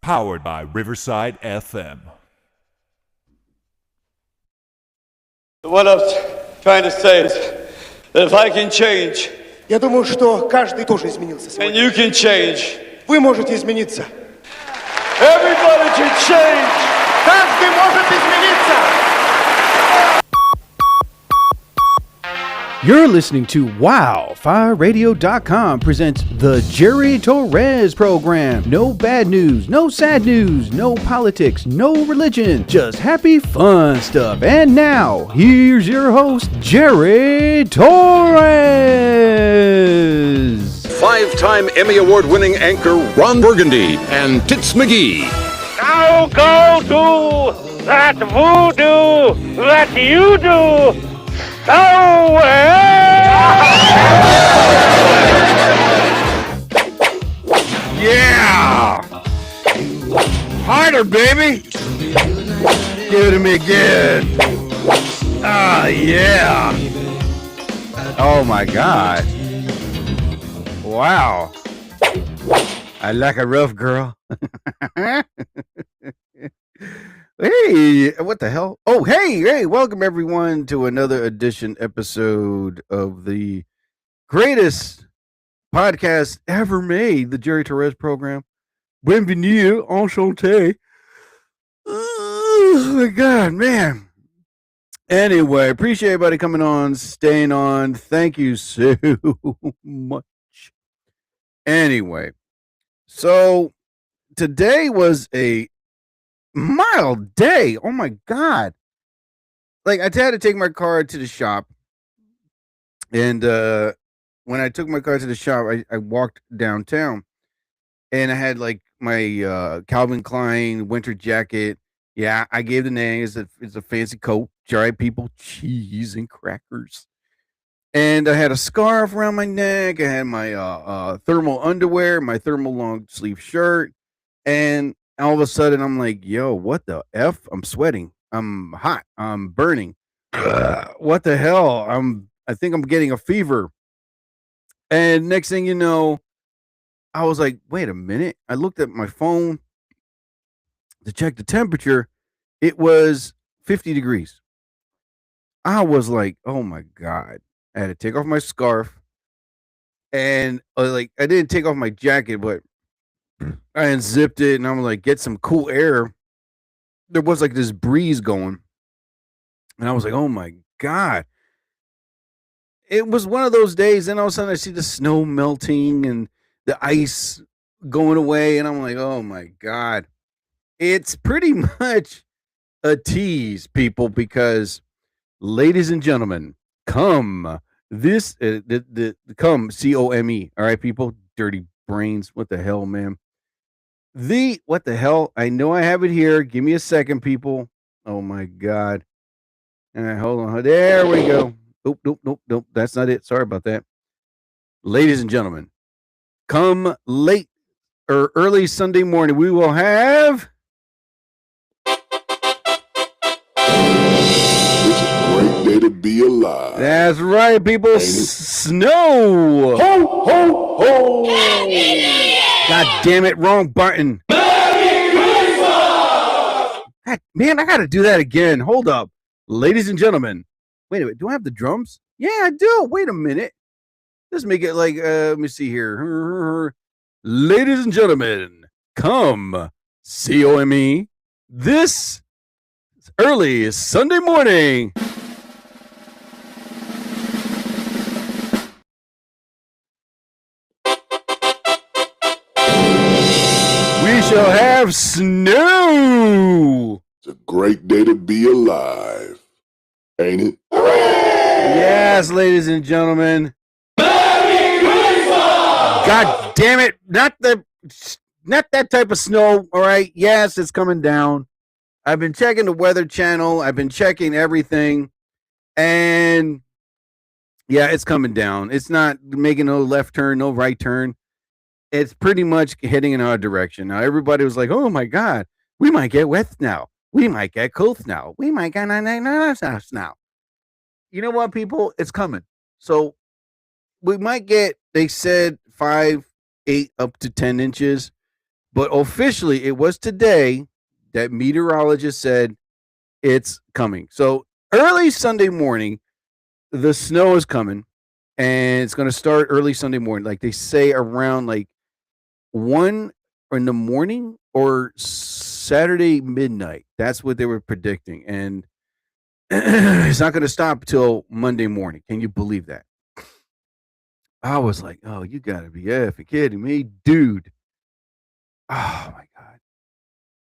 Powered by Riverside FM. What I was trying to say is that if I can change, Я думаю, что каждый тоже изменился and сегодня. you can change, Вы можете измениться. everybody can change. Каждый может измениться. You're listening to WildFireRadio.com presents the Jerry Torres program. No bad news, no sad news, no politics, no religion, just happy fun stuff. And now, here's your host, Jerry Torres. Five-time Emmy Award-winning anchor Ron Burgundy and Tits McGee. Now go do that voodoo that you do so well. Yeah! Harder, baby! Give it to me again. Ah, yeah! Oh my God. Wow. I like a rough girl. Hey, what the hell? Oh, hey, welcome everyone to another episode of the greatest podcast ever made, the Jerry Torres program. Bienvenue, enchanté. Oh my God, man. Anyway, appreciate everybody coming on, staying on. Thank you so much. Anyway, so today was a mild day. Oh my God. Like, I had to take my car to the shop. And when I took my car to the shop, I walked downtown. And I had like my Calvin Klein winter jacket. Yeah, I gave the name. It's a fancy coat. All right, people, cheese and crackers. And I had a scarf around my neck. I had my thermal underwear, my thermal long sleeve shirt. And all of a sudden, I'm like, yo, what the F? I'm sweating. I'm hot. I'm burning. What the hell? I think I'm getting a fever. And next thing you know, I was like, wait a minute. I looked at my phone to check the temperature. It was 50 degrees. I was like, oh my God. I had to take off my scarf. And I didn't take off my jacket, but I unzipped it and I'm like, get some cool air. There was like this breeze going. And I was like, oh my God. It was one of those days. And all of a sudden I see the snow melting and the ice going away. And I'm like, oh my God. It's pretty much a tease, people, because ladies and gentlemen, come come COME. All right, people, dirty brains. What the hell, man? What the hell? I know I have it here. Give me a second, people. Oh my God. All right, hold on. There we go. Nope. That's not it. Sorry about that. Ladies and gentlemen, come late or early Sunday morning, we will have. It's a great day to be alive. That's right, people. Snow. Ho, ho, ho. God damn it, wrong button. God, man, I gotta do that again. Hold up. Ladies and gentlemen. Wait a minute, do I have the drums? Yeah, I do. Wait a minute. Let's make it like, let me see here. Ladies and gentlemen, come COME this early Sunday morning. We shall have snow. It's a great day to be alive. Ain't it? Yes, ladies and gentlemen. God damn it. Not that type of snow. All right. Yes, it's coming down. I've been checking the Weather Channel. I've been checking everything. And yeah, it's coming down. It's not making no left turn, no right turn. It's pretty much heading in our direction. Now, everybody was like, oh my God, we might get wet now. We might get cold now. We might get now. You know what, people? It's coming. So we might get, they said 5, 8, up to 10 inches. But officially, it was today that meteorologists said it's coming. So early Sunday morning, the snow is coming, and it's going to start early Sunday morning. Like they say around like 1 in the morning or Saturday midnight. That's what they were predicting. And it's not going to stop till Monday morning. Can you believe that? I was like, oh, you got to be effing kidding me, dude. Oh, my God.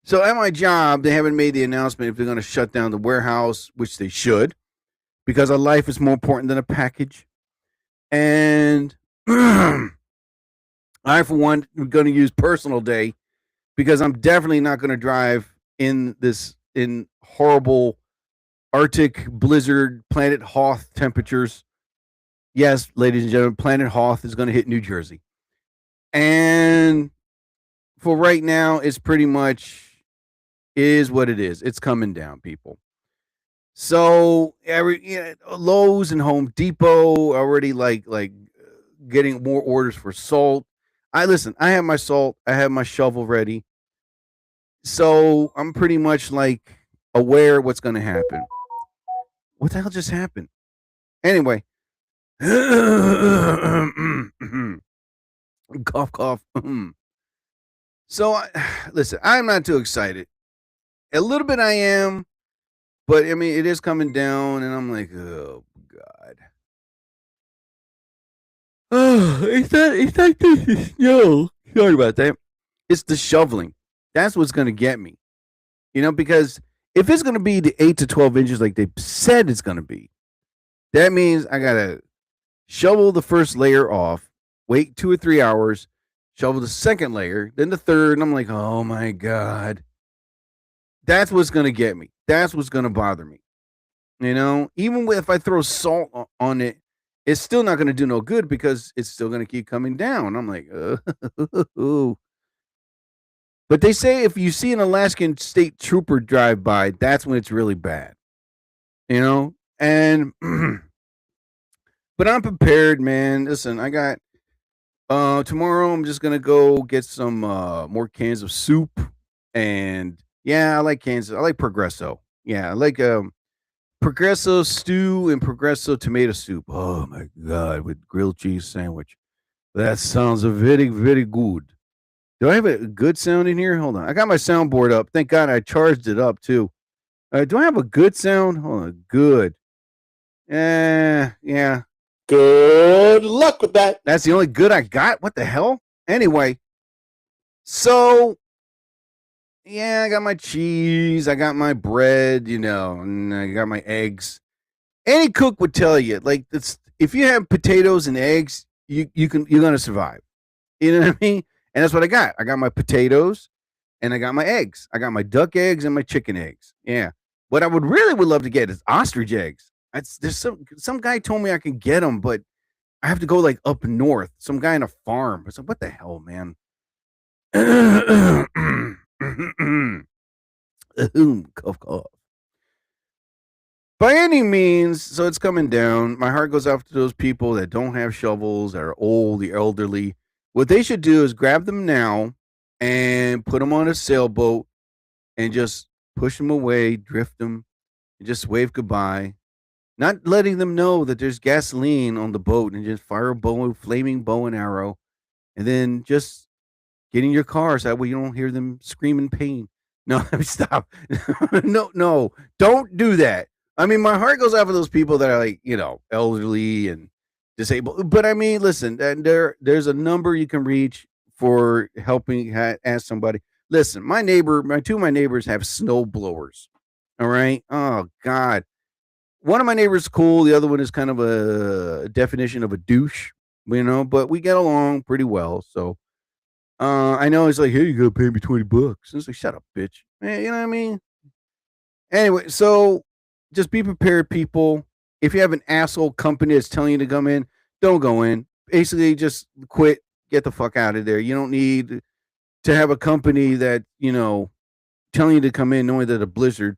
So at my job, they haven't made the announcement if they're going to shut down the warehouse, which they should, because a life is more important than a package. And I, for one, am going to use personal day because I'm definitely not going to drive in horrible Arctic blizzard, planet Hoth temperatures. Yes, ladies and gentlemen, planet Hoth is going to hit New Jersey. And for right now, it's pretty much is what it is. It's coming down, people. So Lowe's and Home Depot already like getting more orders for salt. I have my salt, I have my shovel ready. So I'm pretty much like aware of what's going to happen. What the hell just happened? Anyway, cough, cough. So, listen, I'm not too excited. A little bit I am, but I mean, it is coming down, and I'm like, oh, God. Oh, it's not the snow. Sorry about that. It's the shoveling. That's what's going to get me. Because if it's going to be the 8 to 12 inches like they said it's going to be, that means I got to shovel the first layer off, wait 2 or 3 hours, shovel the second layer, then the third, and I'm like, oh, my God. That's what's going to get me. That's what's going to bother me. Even if I throw salt on it, it's still not going to do no good because it's still going to keep coming down. I'm like, oh. But they say if you see an Alaskan state trooper drive by, that's when it's really bad. And but I'm prepared, man. Listen, I got tomorrow I'm just gonna go get some more cans of soup. And yeah, I like cans. I like Progresso. Yeah, I like Progresso stew and Progresso tomato soup. Oh my God, with grilled cheese sandwich. That sounds very, very good. Do I have a good sound in here? Hold on. I got my soundboard up. Thank God I charged it up too. Do I have a good sound? Hold on. Good. Yeah. Good luck with that. That's the only good I got? What the hell? Anyway. So, yeah, I got my cheese. I got my bread, and I got my eggs. Any cook would tell you, like, if you have potatoes and eggs, you're going to survive. You know what I mean? And that's what I got. I got my potatoes and I got my eggs. I got my duck eggs and my chicken eggs. Yeah. What I would love to get is ostrich eggs. There's some guy told me I can get them, but I have to go like up north. Some guy in a farm. I said, what the hell, man? Cough, cough. By any means, so it's coming down. My heart goes out to those people that don't have shovels, that are old, the elderly. What they should do is grab them now and put them on a sailboat and just push them away, drift them, and just wave goodbye. Not letting them know that there's gasoline on the boat and just fire a flaming bow and arrow. And then just get in your car so that way you don't hear them scream in pain. No, stop. No, don't do that. I mean, my heart goes out for those people that are like, elderly and disabled. But I mean, listen, there's a number you can reach for helping ask somebody. Listen, two of my neighbors have snow blowers. All right. Oh God. One of my neighbors is cool. The other one is kind of a definition of a douche, but we get along pretty well. So I know he's like, hey, you gotta pay me $20. And it's like, shut up, bitch. Man, you know what I mean? Anyway, so just be prepared, people. If you have an asshole company that's telling you to come in, don't go in. Basically, just quit. Get the fuck out of there. You don't need to have a company that, telling you to come in knowing that a blizzard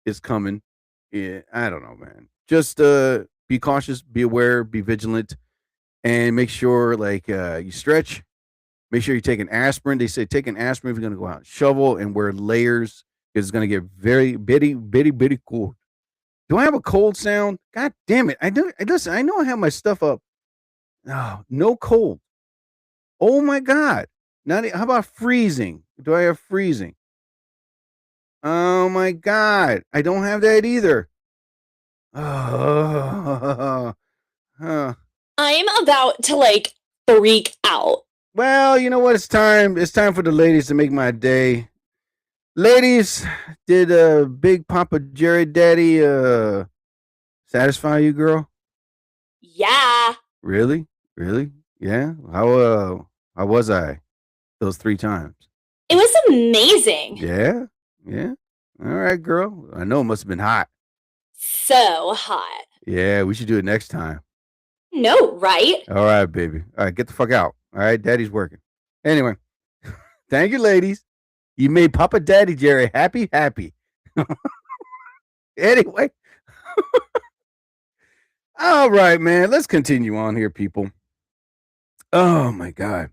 is coming. Yeah, I don't know, man. Just be cautious, be aware, be vigilant, and make sure, you stretch, Make sure you take an aspirin. They say take an aspirin if you're gonna go out. Shovel and wear layers because it's gonna get very bitty cold. Do I have a cold sound? God damn it! I do. Listen, I know I have my stuff up. No, no cold. Oh my god! How about freezing? Do I have freezing? Oh my god! I don't have that either. Oh, I'm about to like freak out. Well, you know what? It's time. It's time for the ladies to make my day. Ladies, did Big Papa Jerry Daddy satisfy you, girl? Yeah. Really? Yeah. How was I those 3 times? It was amazing. Yeah. All right, girl. I know it must have been hot. So hot. Yeah, we should do it next time. No, right? All right, baby. All right, get the fuck out. All right, Daddy's working. Anyway, thank you, ladies. You made Papa Daddy Jerry happy. Anyway. All right, man. Let's continue on here, people. Oh my god.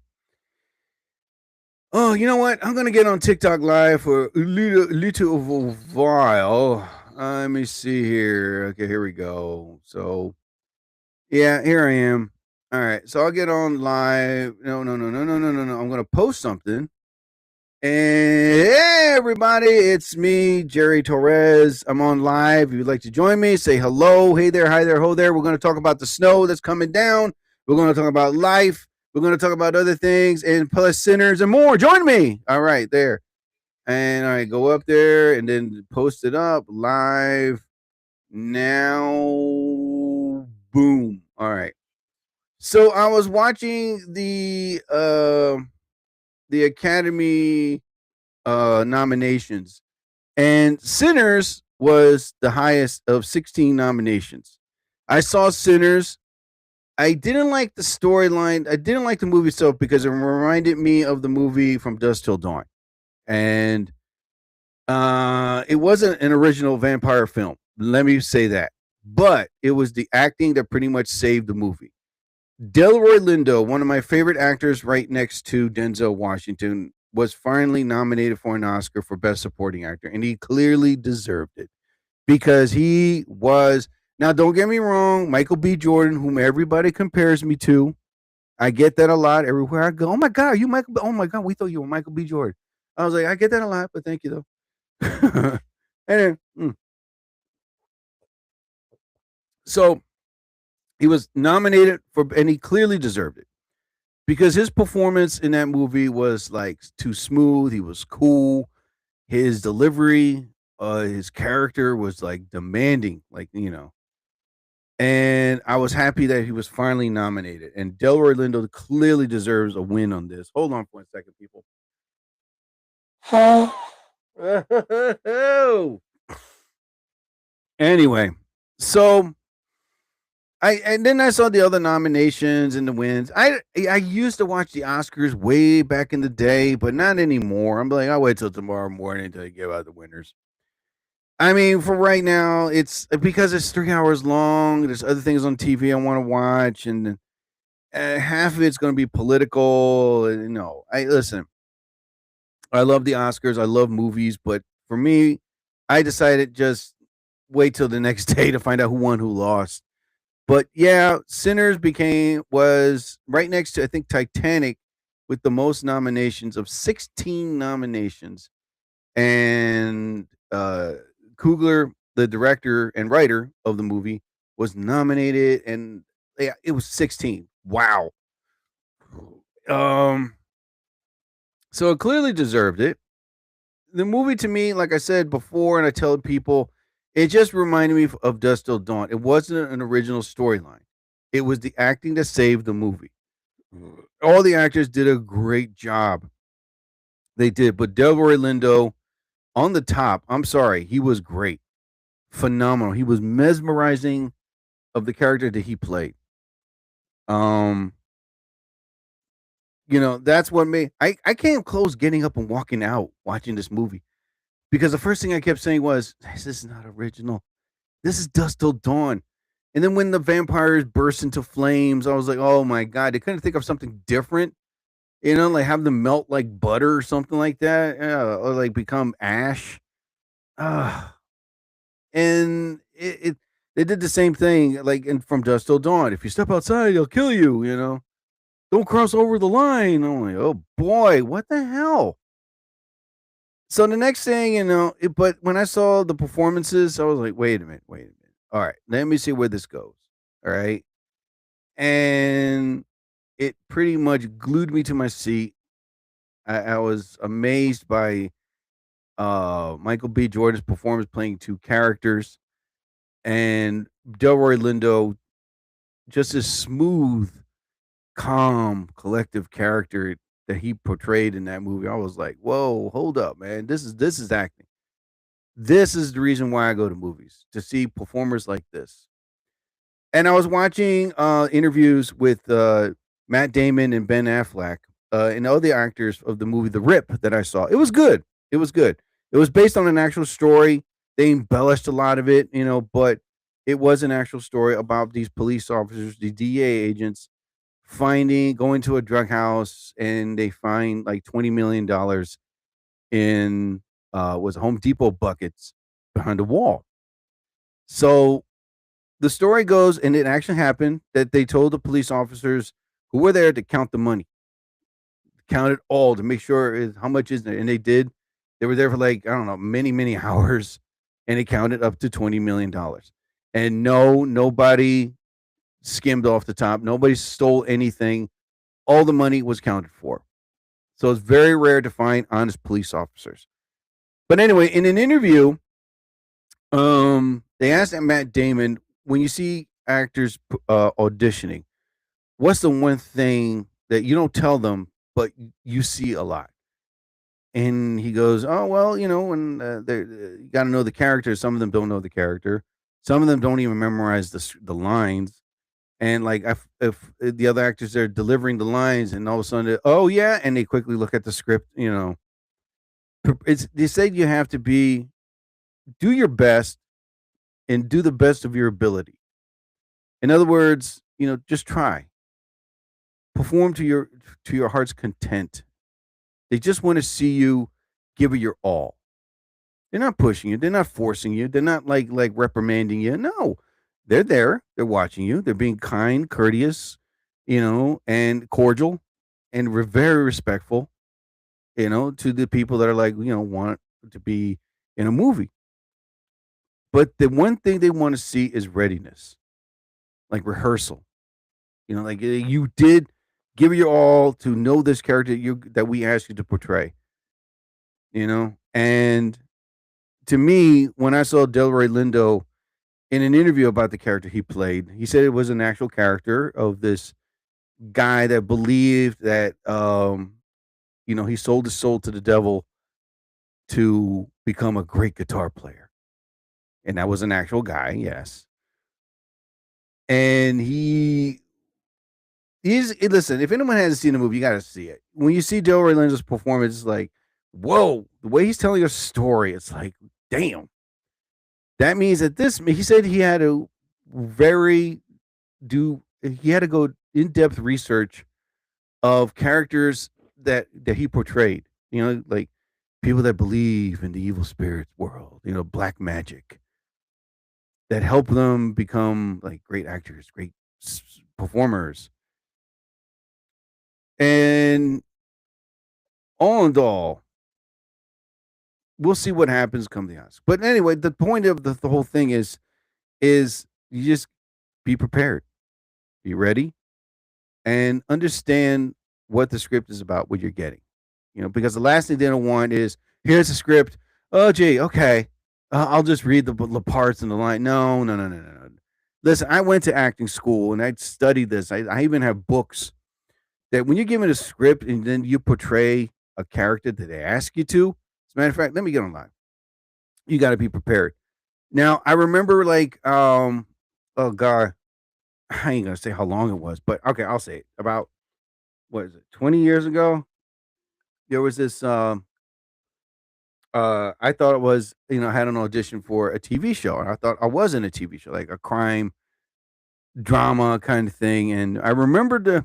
Oh, you know what? I'm gonna get on TikTok live for a little while. Let me see here. Okay, here we go. So, yeah, here I am. All right, so I'll get on live. No. I'm gonna post something. And hey, everybody, it's me, Jerry Torres. I'm on live. If you'd like to join me, say hello. Hey there, hi there, ho there. We're going to talk about the snow that's coming down. We're going to talk about life. We're going to talk about other things and plus sinners and more. Join me. All right, there. And I go up there and then post it up live now. Boom. All right. So I was watching the Academy nominations, and Sinners was the highest of 16 nominations. I saw Sinners. I didn't like the storyline. I didn't like the movie itself because it reminded me of the movie From Dusk Till Dawn, and it wasn't an original vampire film. Let me say that, but it was the acting that pretty much saved the movie. Delroy Lindo, one of my favorite actors right next to Denzel Washington, was finally nominated for an Oscar for Best Supporting Actor, and he clearly deserved it because he was. Now, don't get me wrong, Michael B. Jordan, whom everybody compares me to, I get that a lot everywhere I go. Oh my God, you Michael? Oh my God, we thought you were Michael B. Jordan. I was like, I get that a lot, but thank you though. And then, so he was nominated for, and he clearly deserved it because his performance in that movie was like too smooth. He was cool. His delivery, his character was like demanding, like, you know. And I was happy that he was finally nominated. And Delroy Lindo clearly deserves a win on this. Hold on for a second, people. Anyway, so and then I saw the other nominations and the wins. I used to watch the Oscars way back in the day, but not anymore. I'm like, I'll wait till tomorrow morning until they give out the winners. I mean, for right now, it's because it's 3 hours long. There's other things on TV I want to watch, and half of it's going to be political. And no, listen. I love the Oscars. I love movies, but for me, I decided just wait till the next day to find out who won, who lost. But yeah, Sinners was right next to, I think, Titanic with the most nominations of 16 nominations. And Coogler, the director and writer of the movie, was nominated, and yeah, it was 16. Wow. So it clearly deserved it. The movie, to me, like I said before, and I tell people, it just reminded me of Dusk Till Dawn. It wasn't an original storyline. It was the acting that saved the movie. All the actors did a great job. They did, but Delroy Lindo on the top, I'm sorry, he was great. Phenomenal. He was mesmerizing of the character that he played. You know, that's what made I came close getting up and walking out watching this movie. Because the first thing I kept saying was, this is not original. This is Dusk Till Dawn. And then when the vampires burst into flames, I was like, oh my God, they couldn't think of something different. like have them melt like butter or something like that, or like become ash. Uh, and they did the same thing like in From Dusk Till Dawn. If you step outside, he'll kill you. Don't cross over the line. I'm like, oh boy, what the hell? So the next thing, but when I saw the performances, I was like, wait a minute. All right, let me see where this goes. All right. And it pretty much glued me to my seat. I was amazed by Michael B. Jordan's performance playing two characters, and Delroy Lindo, just a smooth, calm, collective character that he portrayed in that movie. I was like, whoa, hold up, man. This is acting. This is the reason why I go to movies, to see performers like this. And I was watching interviews with Matt Damon and Ben Affleck and other actors of the movie The Rip that I saw. It was good. It was good. It was based on an actual story. They embellished a lot of it, but it was an actual story about these police officers, the DEA agents, going to a drug house, and they find like $20 million in was Home Depot buckets behind the wall. So the story goes, and it actually happened, that they told the police officers who were there to count the money, count it all to make sure how much is there, and they did. They were there for like, I don't know, many, many hours, and it counted up to $20 million. And nobody skimmed off the top. Nobody stole anything. All the money was counted for. So it's very rare to find honest police officers. But anyway, in an interview, they asked Matt Damon, when you see actors auditioning, what's the one thing that you don't tell them, but you see a lot? And he goes, oh, well, when you got to know the character. Some of them don't know the character. Some of them don't even memorize the lines. And like if the other actors are delivering the lines, and all of a sudden, oh yeah, and they quickly look at the script. They said you have to do your best and do the best of your ability. In other words, just try. Perform to your heart's content. They just want to see you give it your all. They're not pushing you. They're not forcing you. They're not like reprimanding you. No, they're there. They're watching you. They're being kind, courteous, and cordial, and very respectful, to the people that are like, want to be in a movie. But the one thing they want to see is readiness, like rehearsal. Like you did give it your all to know this character that we asked you to portray. And to me, when I saw Delroy Lindo in an interview about the character he played, he said it was an actual character of this guy that believed that, he sold his soul to the devil to become a great guitar player. And that was an actual guy, yes. And listen, if anyone hasn't seen the movie, you got to see it. When you see Delroy Lindo's performance, it's like, whoa, the way he's telling a story, it's like, damn. That means that he said he had to go in-depth research of characters that he portrayed, like people that believe in the evil spirit world, black magic, that help them become like great actors, great performers. And all in all, we'll see what happens come the Oscars. But anyway, the point of the whole thing is you just be prepared, be ready, and understand what the script is about, what you're getting. Because the last thing they don't want is, here's the script. Oh, gee, okay. I'll just read the parts and the line. No. Listen, I went to acting school and I studied this. I even have books that when you're given a script and then you portray a character that they ask you to, as a matter of fact, let me get online. You got to be prepared. Now, I remember oh God, I ain't going to say how long it was, but okay, I'll say it. About, 20 years ago, there was this, I thought it was, I had an audition for a TV show, and I thought I was in a TV show, like a crime drama kind of thing. And I remembered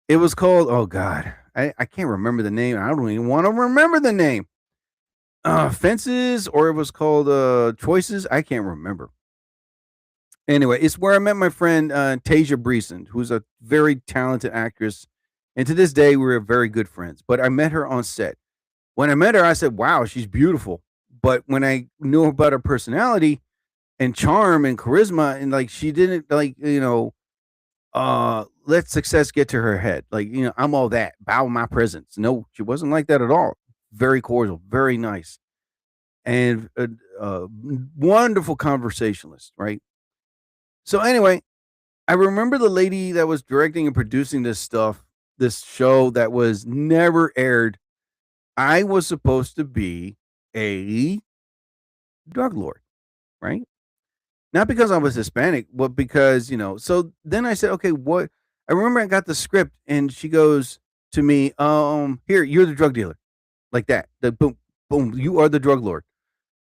it was called, oh God, I can't remember the name. I don't even want to remember the name. Fences, or it was called Choices. I can't remember. Anyway, it's where I met my friend Tasia Breeson, who's a very talented actress, and to this day we're very good friends. But I met her on set. When I met her, I said, "Wow, she's beautiful." But when I knew about her personality and charm and charisma, and like she didn't let success get to her head. Like, I'm all that. Bow my presence. No, she wasn't like that at all. Very cordial, very nice, and wonderful conversationalist, right? So anyway, I remember the lady that was directing and producing this show that was never aired. I was supposed to be a drug lord, right? Not because I was Hispanic, but because, so then I said, okay, what? I remember I got the script and she goes to me, here, you're the drug dealer. Like that. The boom, boom, you are the drug lord,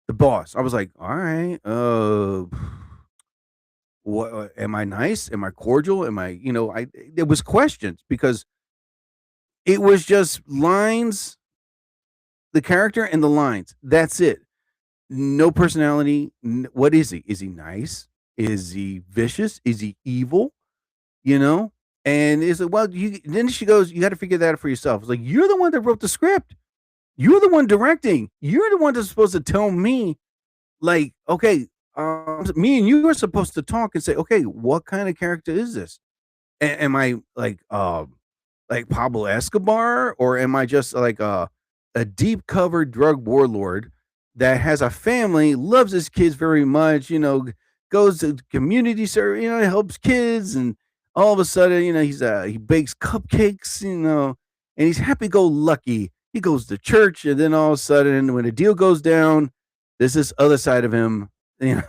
the boss. I was like, all right, what am I nice? Am I cordial? Am I, there was questions because it was just lines, the character and the lines. That's it. No personality. What is he? Is he nice? Is he vicious? Is he evil? And is it, well, then she goes, you got to figure that out for yourself. It's like, you're the one that wrote the script. You're the one directing. You're the one that's supposed to tell me, like, okay, me and you are supposed to talk and say, okay, what kind of character is this? Am I like Pablo Escobar, or am I just like a deep covered drug warlord that has a family, loves his kids very much, goes to community service, helps kids, and all of a sudden, he bakes cupcakes, and he's happy go lucky. He goes to church, and then all of a sudden, when the deal goes down, there's this other side of him, and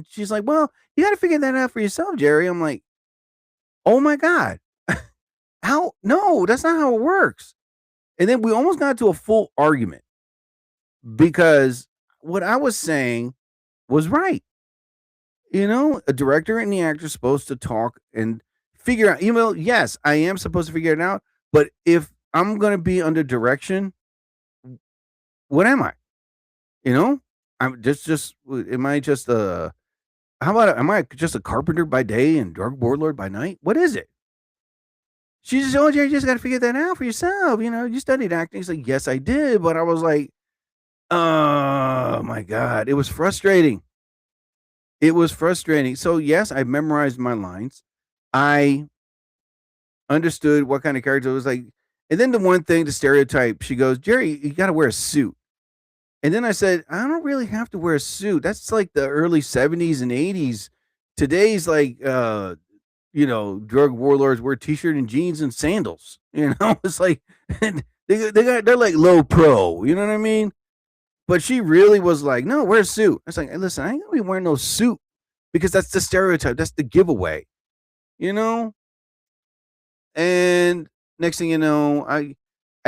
she's like, well, you got to figure that out for yourself, Jerry. I'm like, oh my God. How? No, that's not how it works. And then we almost got to a full argument because what I was saying was right. A director and the actor are supposed to talk and figure out, yes, I am supposed to figure it out. But if I'm going to be under direction, what am I? I'm just, am I just am I just a carpenter by day and drug warlord by night? What is it? She just, oh, Jerry, you just got to figure that out for yourself. You studied acting. He's like, yes, I did. But I was like, oh my God, it was frustrating. It was frustrating. So yes, I memorized my lines. I understood what kind of character it was like. And then the one thing, the stereotype, she goes, Jerry, you got to wear a suit. And then I said, I don't really have to wear a suit. That's like the early 70s and 80s. Today's like, drug warlords wear t-shirt and jeans and sandals. It's like they're like low pro. You know what I mean? But she really was like, no, wear a suit. I was like, hey, listen, I ain't gonna be wearing no suit because that's the stereotype. That's the giveaway. And next thing you know, I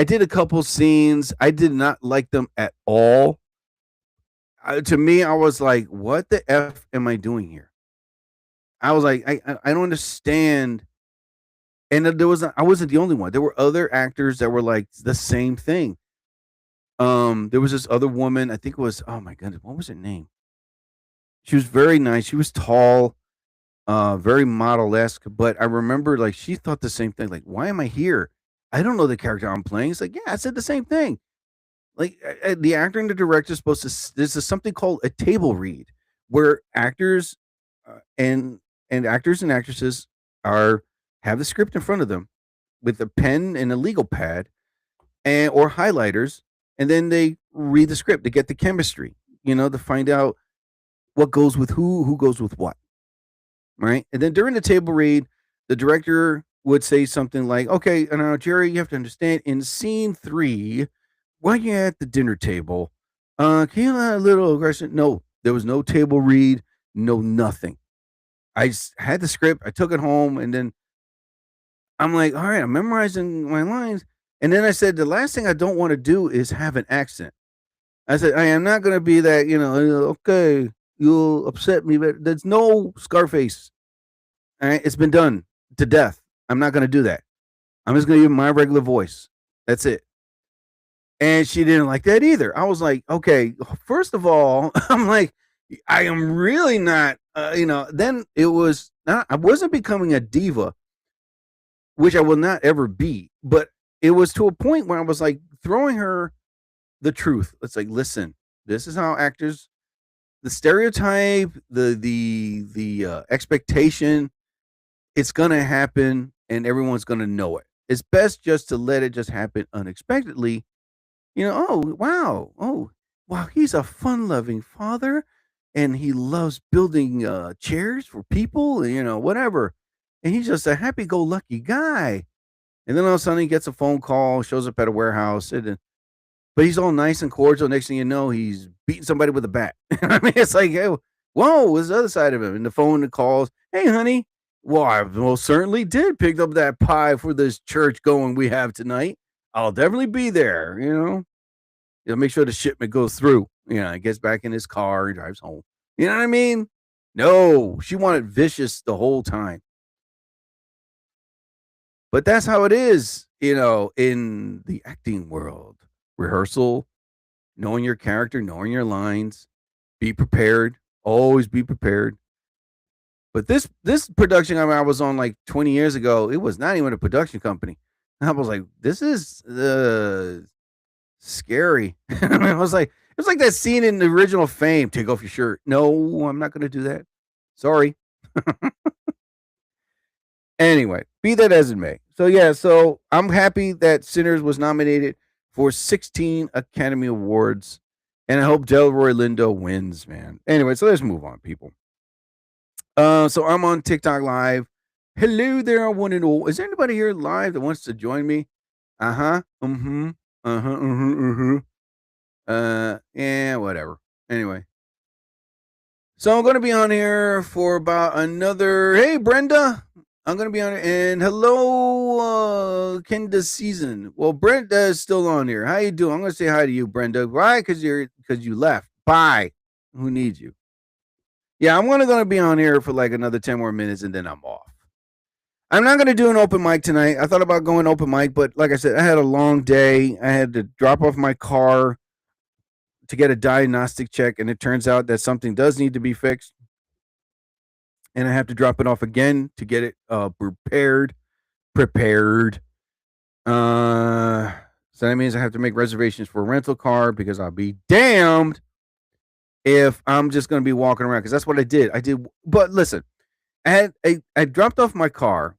did a couple scenes. I did not like them at all. To me, I was like, what the F am I doing here? I was like, I don't understand. And I wasn't the only one. There were other actors that were like the same thing. There was this other woman, I think it was, oh my goodness, what was her name? She was very nice. She was tall, very model-esque, but I remember like she thought the same thing. Like, why am I here? I don't know the character I'm playing. It's like, yeah, I said the same thing. Like the actor and the director is supposed to. This is something called a table read, where actors and actors and actresses have the script in front of them with a pen and a legal pad, or highlighters, and then they read the script to get the chemistry. To find out what goes with who goes with what, right? And then during the table read, the director would say something like, okay, now Jerry, you have to understand, in scene 3, while you're at the dinner table, can you have a little aggression? No, there was no table read, no nothing. I just had the script, I took it home, and then I'm like, all right, I'm memorizing my lines. And then I said, the last thing I don't want to do is have an accent. I said, I am not going to be that, okay, you'll upset me, but there's no Scarface. All right, it's been done to death. I'm not going to do that. I'm just gonna give my regular voice. That's it. And she didn't like that either. I was like, okay, first of all, I'm like, I am really not, then it was not, I wasn't becoming a diva, which I will not ever be, but it was to a point where I was like throwing her the truth. It's like, listen, this is how actors, the stereotype, the expectation, it's gonna happen and everyone's gonna know it. It's best just to let it just happen unexpectedly. Oh wow, he's a fun-loving father, and he loves building chairs for people, whatever. And he's just a happy-go-lucky guy. And then all of a sudden he gets a phone call, shows up at a warehouse, but he's all nice and cordial. Next thing you know, he's beating somebody with a bat. I mean, it's like, hey, whoa, what's the other side of him? And the phone calls, hey, honey. Well, I most certainly did pick up that pie for this church going we have tonight. I'll definitely be there, make sure the shipment goes through. He gets back in his car and drives home. You know what I mean? No, she wanted vicious the whole time. But that's how it is, in the acting world. Rehearsal, knowing your character, knowing your lines, be prepared, always be prepared. But this production I was on like 20 years ago, it was not even a production company. And I was like, this is scary. I mean, it was like that scene in the original Fame. Take off your shirt. No, I'm not going to do that. Sorry. Anyway, be that as it may. So I'm happy that Sinners was nominated for 16 Academy Awards, and I hope Delroy Lindo wins, man. Anyway, so let's move on, people. So I'm on TikTok Live. Hello there, one and all. Is there anybody here live that wants to join me? Yeah, whatever. Anyway. So I'm going to be on here for about another. Hey, Brenda. I'm going to be on it. And hello, Kenda Season. Well, Brenda is still on here. How you doing? I'm going to say hi to you, Brenda. Why? Because you left. Bye. Who needs you? Yeah, I'm going to be on here for like another 10 more minutes and then I'm off. I'm not going to do an open mic tonight. I thought about going open mic, but like I said, I had a long day. I had to drop off my car to get a diagnostic check, and it turns out that something does need to be fixed. And I have to drop it off again to get it prepared. So that means I have to make reservations for a rental car because I'll be damned if I'm just going to be walking around, because that's what I did. But listen, I dropped off my car,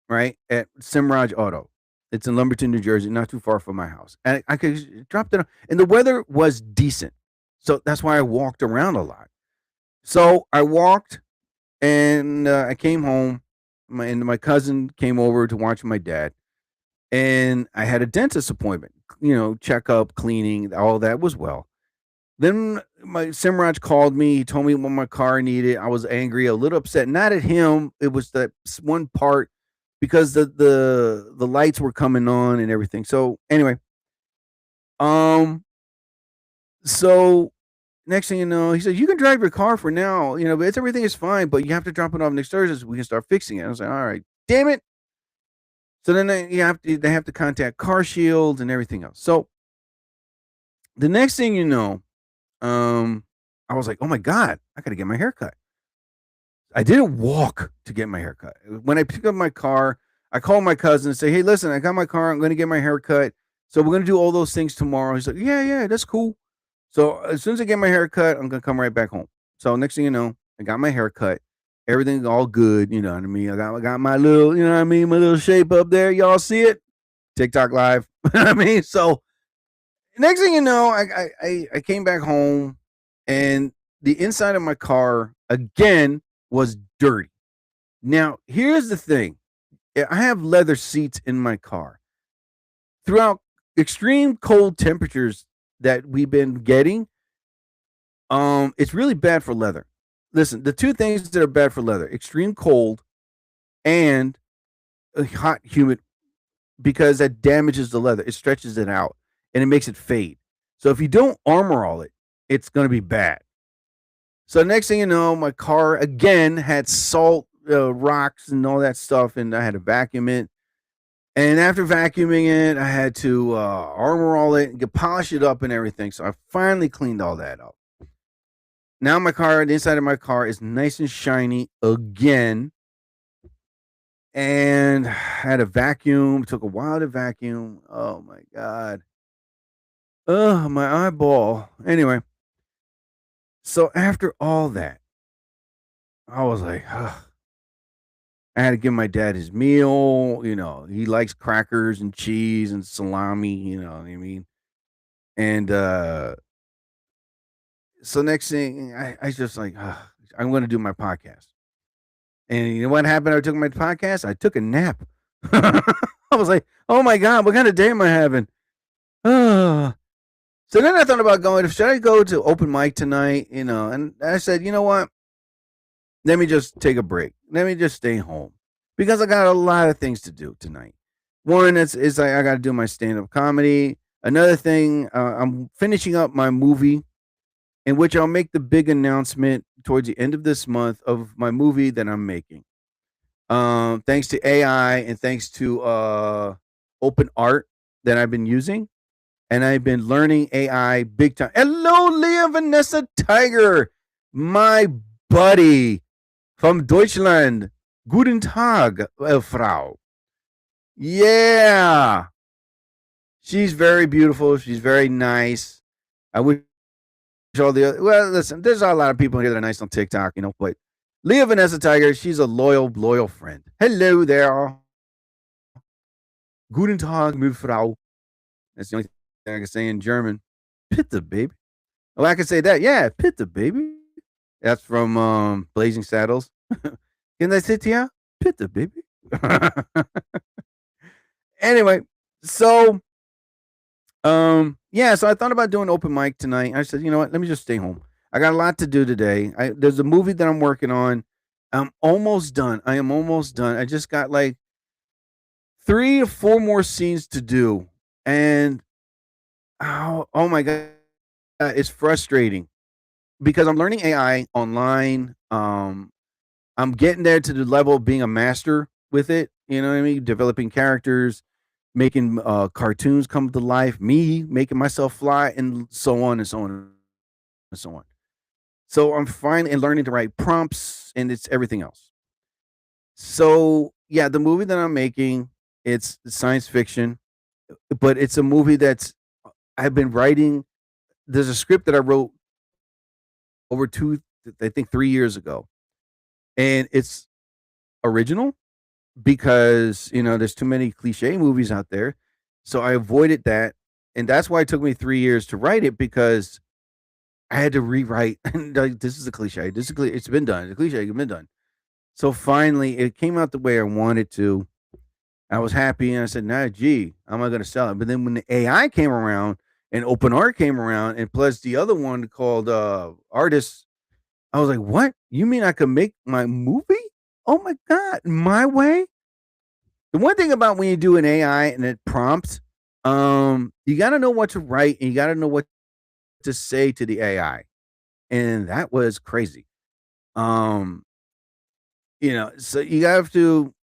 right, at Simraj Auto. It's in Lumberton, New Jersey, not too far from my house. And I could drop it, and the weather was decent. So that's why I walked around a lot. So I walked, and I came home. My cousin came over to watch my dad. And I had a dentist appointment, checkup, cleaning, all that was well. Then my Simraj called me. He told me what my car needed. I was angry, a little upset. Not at him. It was that one part because the lights were coming on and everything. So anyway, so next thing you know, he said, you can drive your car for now, but everything is fine, but you have to drop it off next Thursday so we can start fixing it. I was like, all right, damn it. So then they have to contact Car Shield and everything else. So the next thing you know, I was like, oh my God, I got to get my hair cut. I didn't walk to get my hair cut. When I picked up my car, I called my cousin and say, hey, listen, I got my car. I'm going to get my hair cut. So we're going to do all those things tomorrow. He's like, yeah, that's cool. So as soon as I get my hair cut, I'm going to come right back home. So next thing you know, I got my hair cut. Everything's all good. You know what I mean? I got my little, my little shape up there. Y'all see it? TikTok Live. I mean, so next thing you know, I came back home and the inside of my car again was dirty. Now, here's the thing. I have leather seats in my car. Throughout extreme cold temperatures that we've been getting, it's really bad for leather. Listen, the two things that are bad for leather, extreme cold and hot, humid, because that damages the leather. It stretches it out and it makes it fade. So if you don't armor all it, it's going to be bad. So next thing you know, my car again had salt, rocks and all that stuff, and I had to vacuum it. And after vacuuming it, I had to armor all it and polish it up and everything. So I finally cleaned all that up. Now my car, the inside of my car is nice and shiny again. And I had a vacuum. Took a while to vacuum. Oh my God. Ugh, my eyeball. Anyway. So after all that, I was like, ugh. I had to give my dad his meal. You know, he likes crackers and cheese and salami, you know what I mean? And so next thing, I just like, ugh, I'm going to do my podcast. And you know what happened? I took my podcast. I took a nap. I was like, oh my God, what kind of day am I having? So then I thought about going, should I go to open mic tonight? You know, and I said, you know what? Let me just take a break. Let me just stay home because I got a lot of things to do tonight. One is I got to do my stand-up comedy. Another thing, I'm finishing up my movie, in which I'll make the big announcement towards the end of this month of my movie that I'm making. Thanks to AI and thanks to open art that I've been using. And I've been learning AI big time. Hello, Leah Vanessa Tiger, my buddy from Deutschland. Guten Tag, Frau. Yeah. She's very beautiful. She's very nice. I wish all the other, well, listen, there's a lot of people here that are nice on TikTok, you know, but Leah Vanessa Tiger, she's a loyal friend. Hello there. Guten Tag, meine Frau. That's the only thing I can say in German. Pitta, baby. Oh, I can say that. Yeah, Pitta, baby. That's from Blazing Saddles. Can I sit here? Pitta, baby. Anyway, so yeah, so I thought about doing open mic tonight. I said, you know what? Let me just stay home. I got a lot to do today. There's a movie that I'm working on. I'm almost done. I am almost done. I just got like 3 or 4 more scenes to do. And oh my God, it's frustrating because I'm learning AI online. I'm getting there to the level of being a master with it. You know what I mean? Developing characters, making cartoons come to life, me making myself fly, and so on and so on and so on. So I'm finally learning to write prompts, and it's everything else. So yeah, the movie that I'm making, it's science fiction, but it's a movie that's I've been writing. There's a script that I wrote over I think 3 years ago, and it's original because you know there's too many cliche movies out there, so I avoided that, and that's why it took me 3 years to write it because I had to rewrite. Like, this is a cliche. This is it's been done. The cliche has been done. So finally, it came out the way I wanted to. I was happy, and I said, "Nah, gee, how am I going to sell it?" But then when the AI came around and Open Art came around, and plus the other one called Artists, I was like, "What? You mean I could make my movie? Oh my God, my way?" The one thing about when you do an AI and it prompts, you got to know what to write and you got to know what to say to the AI, and that was crazy. Um, you know, so you have to,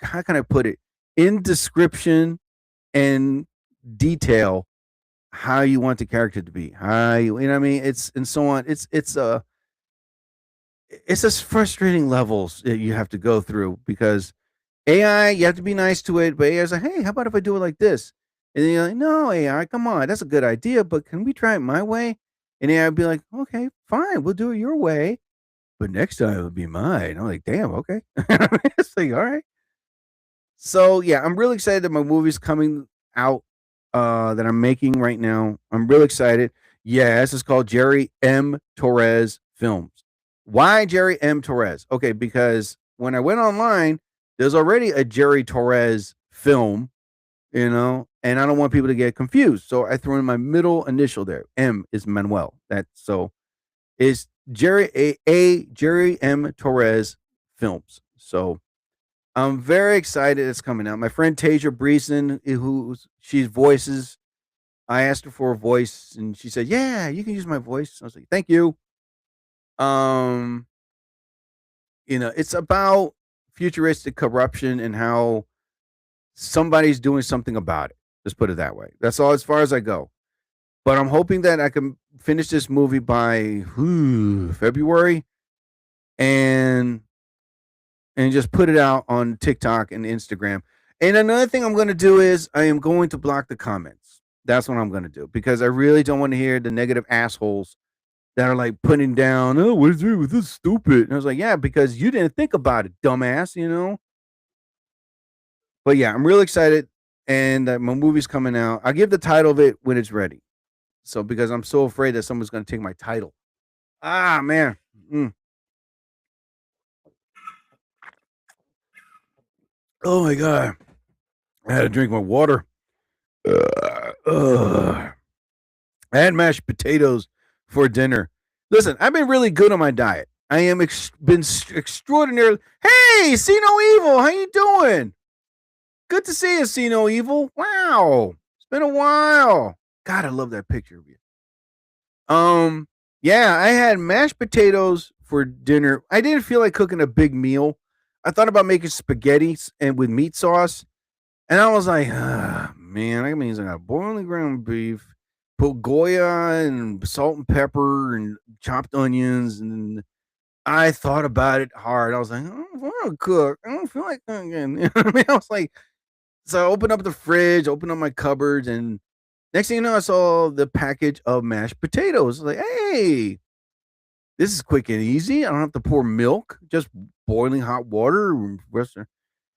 how can I put it, in description and detail how you want the character to be, how you know what I mean, it's and so on. It's just frustrating levels that you have to go through because AI, you have to be nice to it, but AI's like, hey, how about if I do it like this? And then you're like, no, AI, come on, that's a good idea, but can we try it my way? And AI would be like, okay, fine, we'll do it your way, but next time it'll be mine. I'm like, damn, okay. It's like, all right. So yeah, I'm really excited that my movie's coming out that I'm making right now. I'm real excited. Yes, it's called Jerry M. Torres Films. Why Jerry M. Torres? Okay, because when I went online, there's already a Jerry Torres film, you know, and I don't want people to get confused. So I threw in my middle initial there. M is Manuel. That's so it's Jerry Jerry M. Torres Films. So I'm very excited it's coming out. My friend Tasia Breeson, she's voices. I asked her for a voice and she said, yeah, you can use my voice. I was like, thank you. Um, you know, it's about futuristic corruption and how somebody's doing something about it. Let's put it that way. That's all as far as I go. But I'm hoping that I can finish this movie by February and just put it out on TikTok and Instagram. And another thing I'm going to do is I am going to block the comments. That's what I'm going to do because I really don't want to hear the negative assholes that are like putting down, oh, what is it with this stupid? And I was like, yeah, because you didn't think about it, dumbass, you know? But yeah, I'm real excited and my movie's coming out. I'll give the title of it when it's ready. So because I'm so afraid that someone's going to take my title. Ah, man. Oh my God. I had to drink my water. I had mashed potatoes for dinner. Listen, I've been really good on my diet. I am extraordinarily. Hey, See No Evil, how you doing? Good to see you, See No Evil. Wow, it's been a while. God, I love that picture of you. Yeah, I had mashed potatoes for dinner. I didn't feel like cooking a big meal. I thought about making spaghetti and with meat sauce, and I was like, man, that means I got boiling ground beef, put Goya and salt and pepper and chopped onions, and I thought about it hard. I was like, I don't want to cook. I don't feel like cooking. You know what I mean? I was like, so I opened up the fridge, opened up my cupboards, and next thing you know, I saw the package of mashed potatoes. Like, hey, this is quick and easy. I don't have to pour milk, just boiling hot water.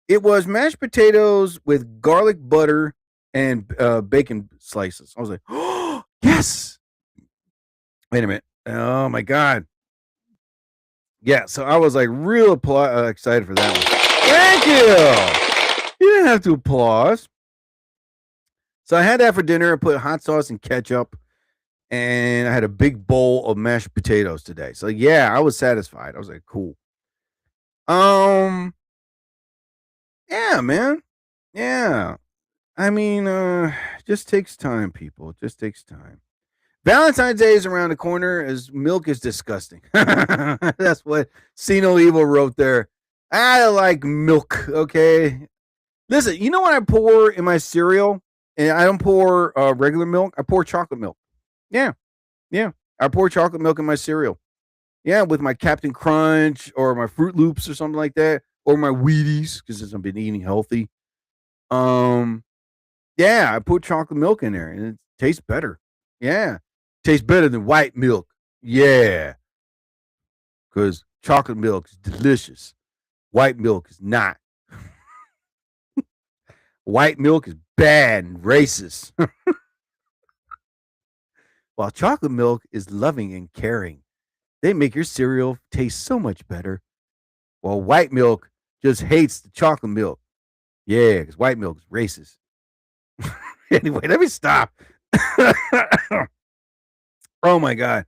It was mashed potatoes with garlic butter and bacon slices. I was like, oh, yes. Wait a minute. Oh, my God. Yeah, so I was like real excited for that one. Thank you. You didn't have to applause. So I had that for dinner. I put hot sauce and ketchup, and I had a big bowl of mashed potatoes today. So yeah, I was satisfied. I was like, cool. Yeah, man. Yeah. I mean, just takes time, people. It just takes time. Valentine's Day is around the corner as milk is disgusting. That's what See No Evil wrote there. I like milk, okay? Listen, you know what I pour in my cereal? And I don't pour regular milk. I pour chocolate milk. Yeah. Yeah. I pour chocolate milk in my cereal. Yeah, with my Captain Crunch or my Fruit Loops or something like that. Or my Wheaties, because I've been eating healthy. Yeah, I put chocolate milk in there and it tastes better. Yeah. Tastes better than white milk. Yeah. Because chocolate milk is delicious. White milk is not. White milk is bad and racist. While chocolate milk is loving and caring. They make your cereal taste so much better. While white milk just hates the chocolate milk. Yeah, because white milk is racist. Anyway, let me stop. Oh my God.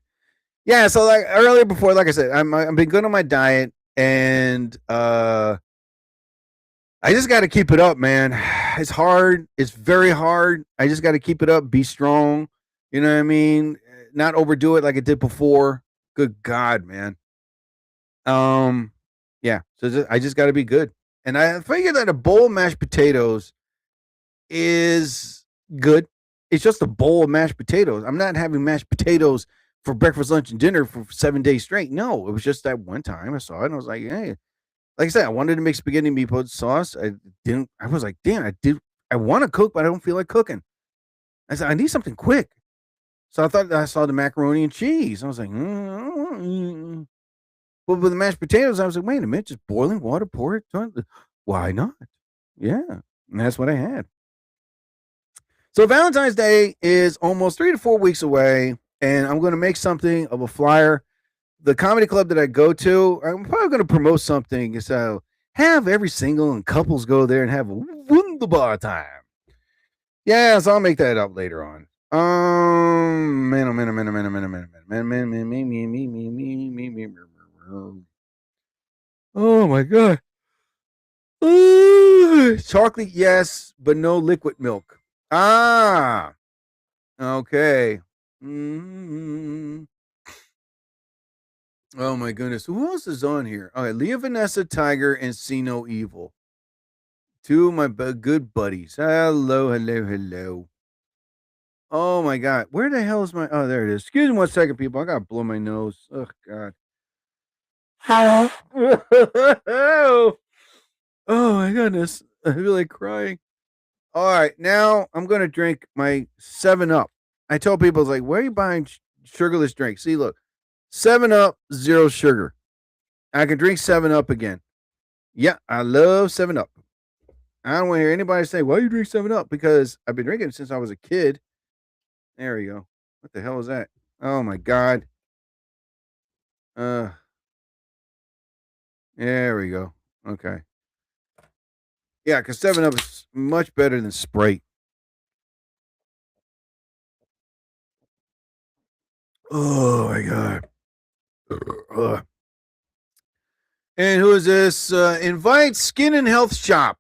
Yeah, so like earlier before, like I said, I've been good on my diet, and I just got to keep it up, man. It's hard. It's very hard. I just got to keep it up. Be strong. You know what I mean? Not overdo it like I did before. Good God, man. Yeah. So I just got to be good, and I figured that a bowl of mashed potatoes is good. It's just a bowl of mashed potatoes. I'm not having mashed potatoes for breakfast, lunch, and dinner for 7 days straight. No, it was just that one time I saw it and I was like, hey, like I said, I wanted to make spaghetti meatball sauce. I was like, damn, I want to cook, but I don't feel like cooking. I said, I need something quick. So I thought I saw the macaroni and cheese. I was like, But with the mashed potatoes, I was like, wait a minute, just boiling water, pour it. Why not? Yeah. And that's what I had. So Valentine's Day is almost 3 to 4 weeks away, and I'm going to make something of a flyer. The comedy club that I go to, I'm probably going to promote something. So have every single and couples go there and have a wunderbar time. Yeah, so I'll make that up later on. Oh my God. Chocolate, yes, but no liquid milk. Ah, okay. Mm-hmm. Oh my goodness, who else is on here? Okay, Leah, Vanessa, Tiger, and See No Evil. Two of my good buddies. Hello, hello, hello. Oh my God. Where the hell is my? Oh, there it is. Excuse me 1 second, people. I gotta blow my nose. Oh God. Oh my goodness. I feel like crying. All right, now I'm gonna drink my 7-Up. I tell people, it's like, where are you buying sugarless drinks? See, look, 7-Up, zero sugar. I can drink 7-Up again. Yeah, I love 7-Up. I don't want to hear anybody say, why you drink 7-Up? Because I've been drinking it since I was a kid. There we go. What the hell is that? Oh my God. There we go. Okay. Yeah, because 7-Up is much better than Sprite. Oh my God. Ugh. And who is this? Invite Skin and Health Shop.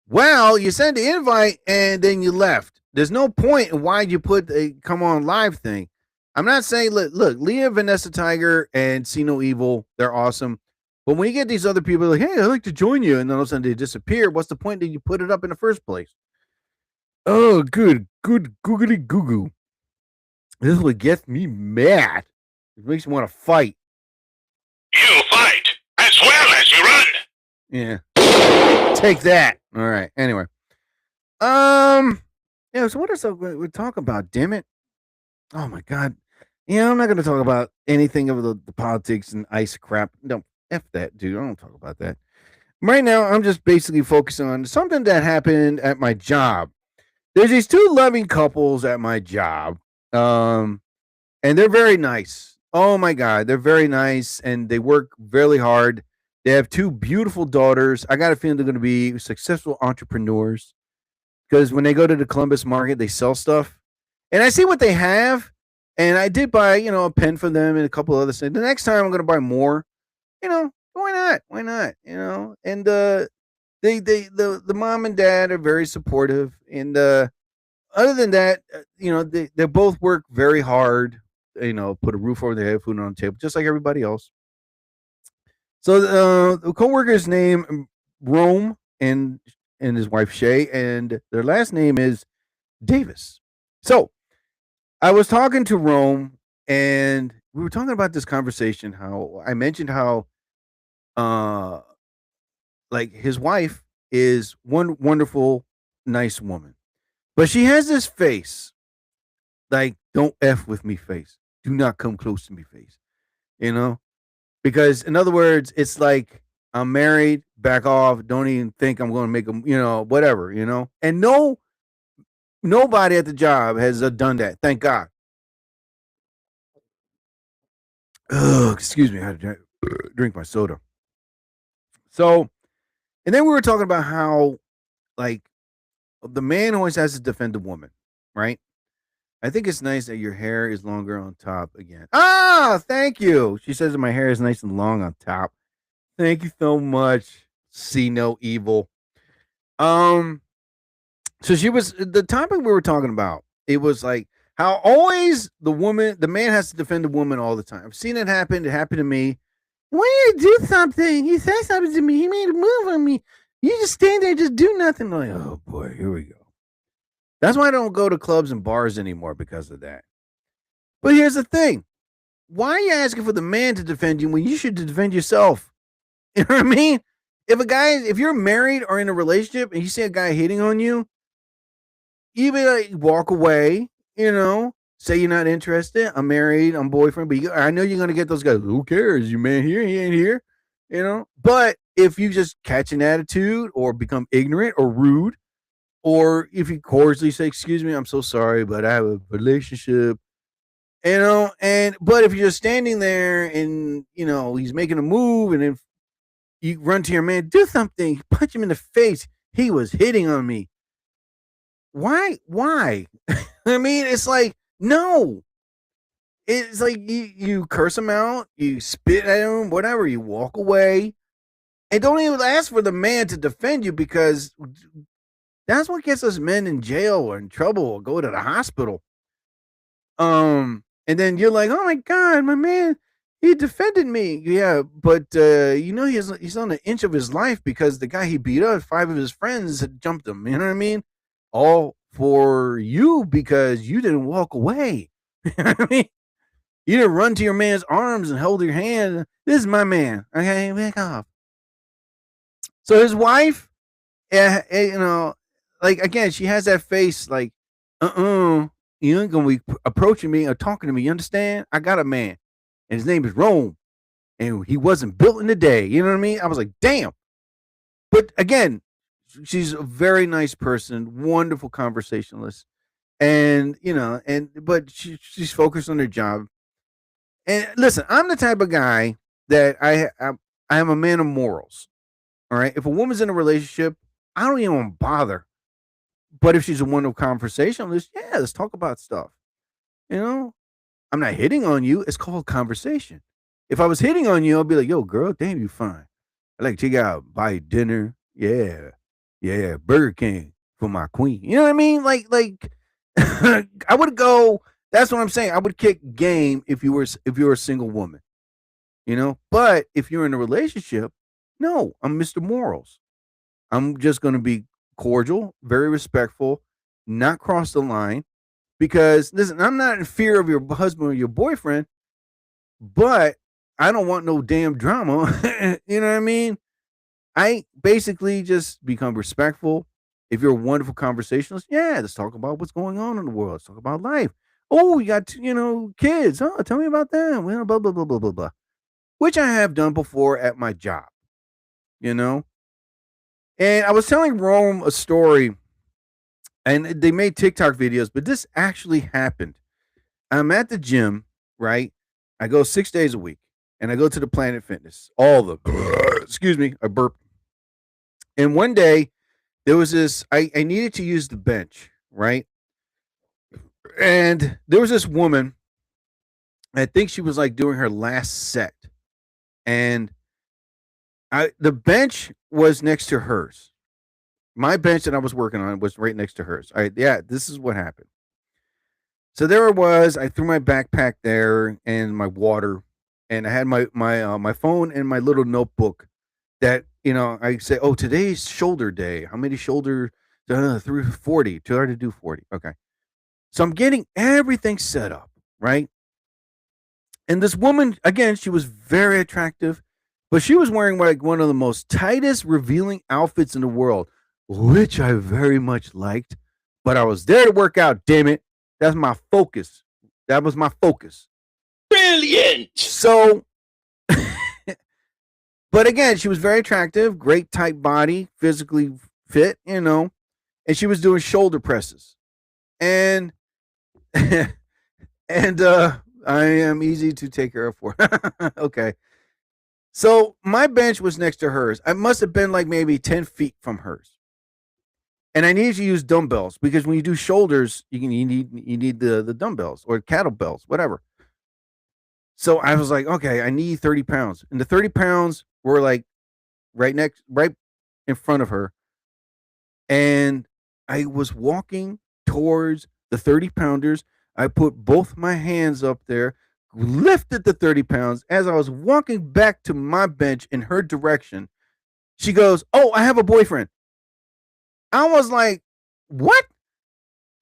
Well, you sent the invite and then you left. There's no point in why you put a come on live thing. I'm not saying, look, Leah, Vanessa Tiger, and See No Evil, they're awesome. But when you get these other people like, hey, I'd like to join you, and then all of a sudden they disappear, what's the point that you put it up in the first place? Oh, good, googly goo goo. This will get me mad. It makes me want to fight. You fight as well as you run. Yeah. Take that. All right. Anyway. Yeah, so what else we talk about, damn it? Oh my God. Yeah, I'm not gonna talk about anything of the politics and ice crap. No, F that, dude. I don't talk about that. Right now, I'm just basically focusing on something that happened at my job. There's these two loving couples at my job. And they're very nice. Oh my God, they're very nice and they work really hard. They have two beautiful daughters. I got a feeling they're going to be successful entrepreneurs because when they go to the Columbus market, they sell stuff. And I see what they have. And I did buy, a pen for them and a couple other things. The next time I'm going to buy more. Why not? Why not? And the mom and dad are very supportive. And other than that, they both work very hard. Put a roof over their head, food on the table, just like everybody else. So the co-worker's name Rome and his wife Shay, and their last name is Davis. So I was talking to Rome, and we were talking about this conversation. How I mentioned how, like his wife is one wonderful, nice woman, but she has this face, like don't f with me face. Do not come close to me face. Because in other words, it's like I'm married, back off, don't even think I'm going to make them, whatever, and nobody at the job has done that. Thank God. Oh, excuse me. I had to drink my soda. So, and then we were talking about how like the man always has to defend the woman, right? I think it's nice that your hair is longer on top again. Ah, thank you. She says that my hair is nice and long on top. Thank you so much. See No Evil. So the topic we were talking about, it was like how always the man has to defend the woman all the time. I've seen it happen. It happened to me. When you do something, he says something to me. He made a move on me. You just stand there, just do nothing. I'm like, oh boy, here we go. That's why I don't go to clubs and bars anymore because of that. But here's the thing. Why are you asking for the man to defend you when you should defend yourself? You know what I mean? If you're married or in a relationship and you see a guy hitting on you, you be like, walk away, say you're not interested. I'm married, I'm boyfriend, but I know you're going to get those guys. Who cares? You man here, he ain't here, But if you just catch an attitude or become ignorant or rude, or if you cordially say, excuse me, I'm so sorry, but I have a relationship, but if you're standing there and, he's making a move and if you run to your man, do something, punch him in the face. He was hitting on me. Why? I mean, it's like, no. It's like you curse him out, you spit at him, whatever, you walk away. And don't even ask for the man to defend you because that's what gets us men in jail or in trouble or go to the hospital. And then you're like, oh my God, my man, He defended me. Yeah, but he's on an inch of his life because the guy he beat up, 5 of his friends had jumped him. You know what I mean? All for you because you didn't walk away. You know what I mean? You didn't run to your man's arms and hold your hand. This is my man. Okay, back off. So his wife, like again, she has that face like, you ain't gonna be approaching me or talking to me. You understand? I got a man, and his name is Rome, and he wasn't built in a day. You know what I mean? I was like, damn. But again, she's a very nice person, wonderful conversationalist, and but she's focused on her job. And listen, I'm the type of guy that I am a man of morals. All right, if a woman's in a relationship, I don't even bother. But if she's a wonderful conversationalist, yeah, let's talk about stuff. I'm not hitting on you. It's called conversation. If I was hitting on you, I'd be like, yo, girl, damn, you fine. I like to take you out, buy you dinner. Yeah. Yeah. Burger King for my queen. You know what I mean? Like I would go, that's what I'm saying. I would kick game if you were a single woman. But if you're in a relationship, no, I'm Mr. Morals. I'm just gonna be cordial, very respectful, not cross the line. Because listen, I'm not in fear of your husband or your boyfriend, but I don't want no damn drama. You know what I mean? I basically just become respectful. If you're a wonderful conversationalist, yeah, let's talk about what's going on in the world. Let's talk about life. Oh, you got kids. Oh, tell me about them. Blah blah blah blah blah blah. Which I have done before at my job. And I was telling Rome a story, and they made TikTok videos, but this actually happened. I'm at the gym, right? I go 6 days a week, and I go to the Planet Fitness, all of them. Excuse me, I burped. And one day, there was this, I needed to use the bench, right? And there was this woman, I think she was like doing her last set. And the bench was next to hers. My bench that I was working on was right next to hers. All right, yeah, this is what happened. So there it was. I threw my backpack there and my water, and I had my phone and my little notebook. That I say, oh, today's shoulder day. How many shoulder? Through 40. Too hard to do 40. Okay, so I'm getting everything set up, right? And this woman, again, she was very attractive, but she was wearing like one of the most tightest, revealing outfits in the world, which I very much liked. But I was there to work out, damn it. That's my focus. That was my focus. Brilliant. So, but again, she was very attractive, great tight body, physically fit, and she was doing shoulder presses. And, I am easy to take care of for. Okay. So my bench was next to hers. I must have been like maybe 10 feet from hers. And I needed to use dumbbells because when you do shoulders, you need the dumbbells or kettlebells, whatever. So I was like, okay, I need 30 pounds. And the 30 pounds were like right in front of her. And I was walking towards the 30 pounders. I put both my hands up there, lifted the 30 pounds. As I was walking back to my bench in her direction, she goes, oh, I have a boyfriend. I was like, what?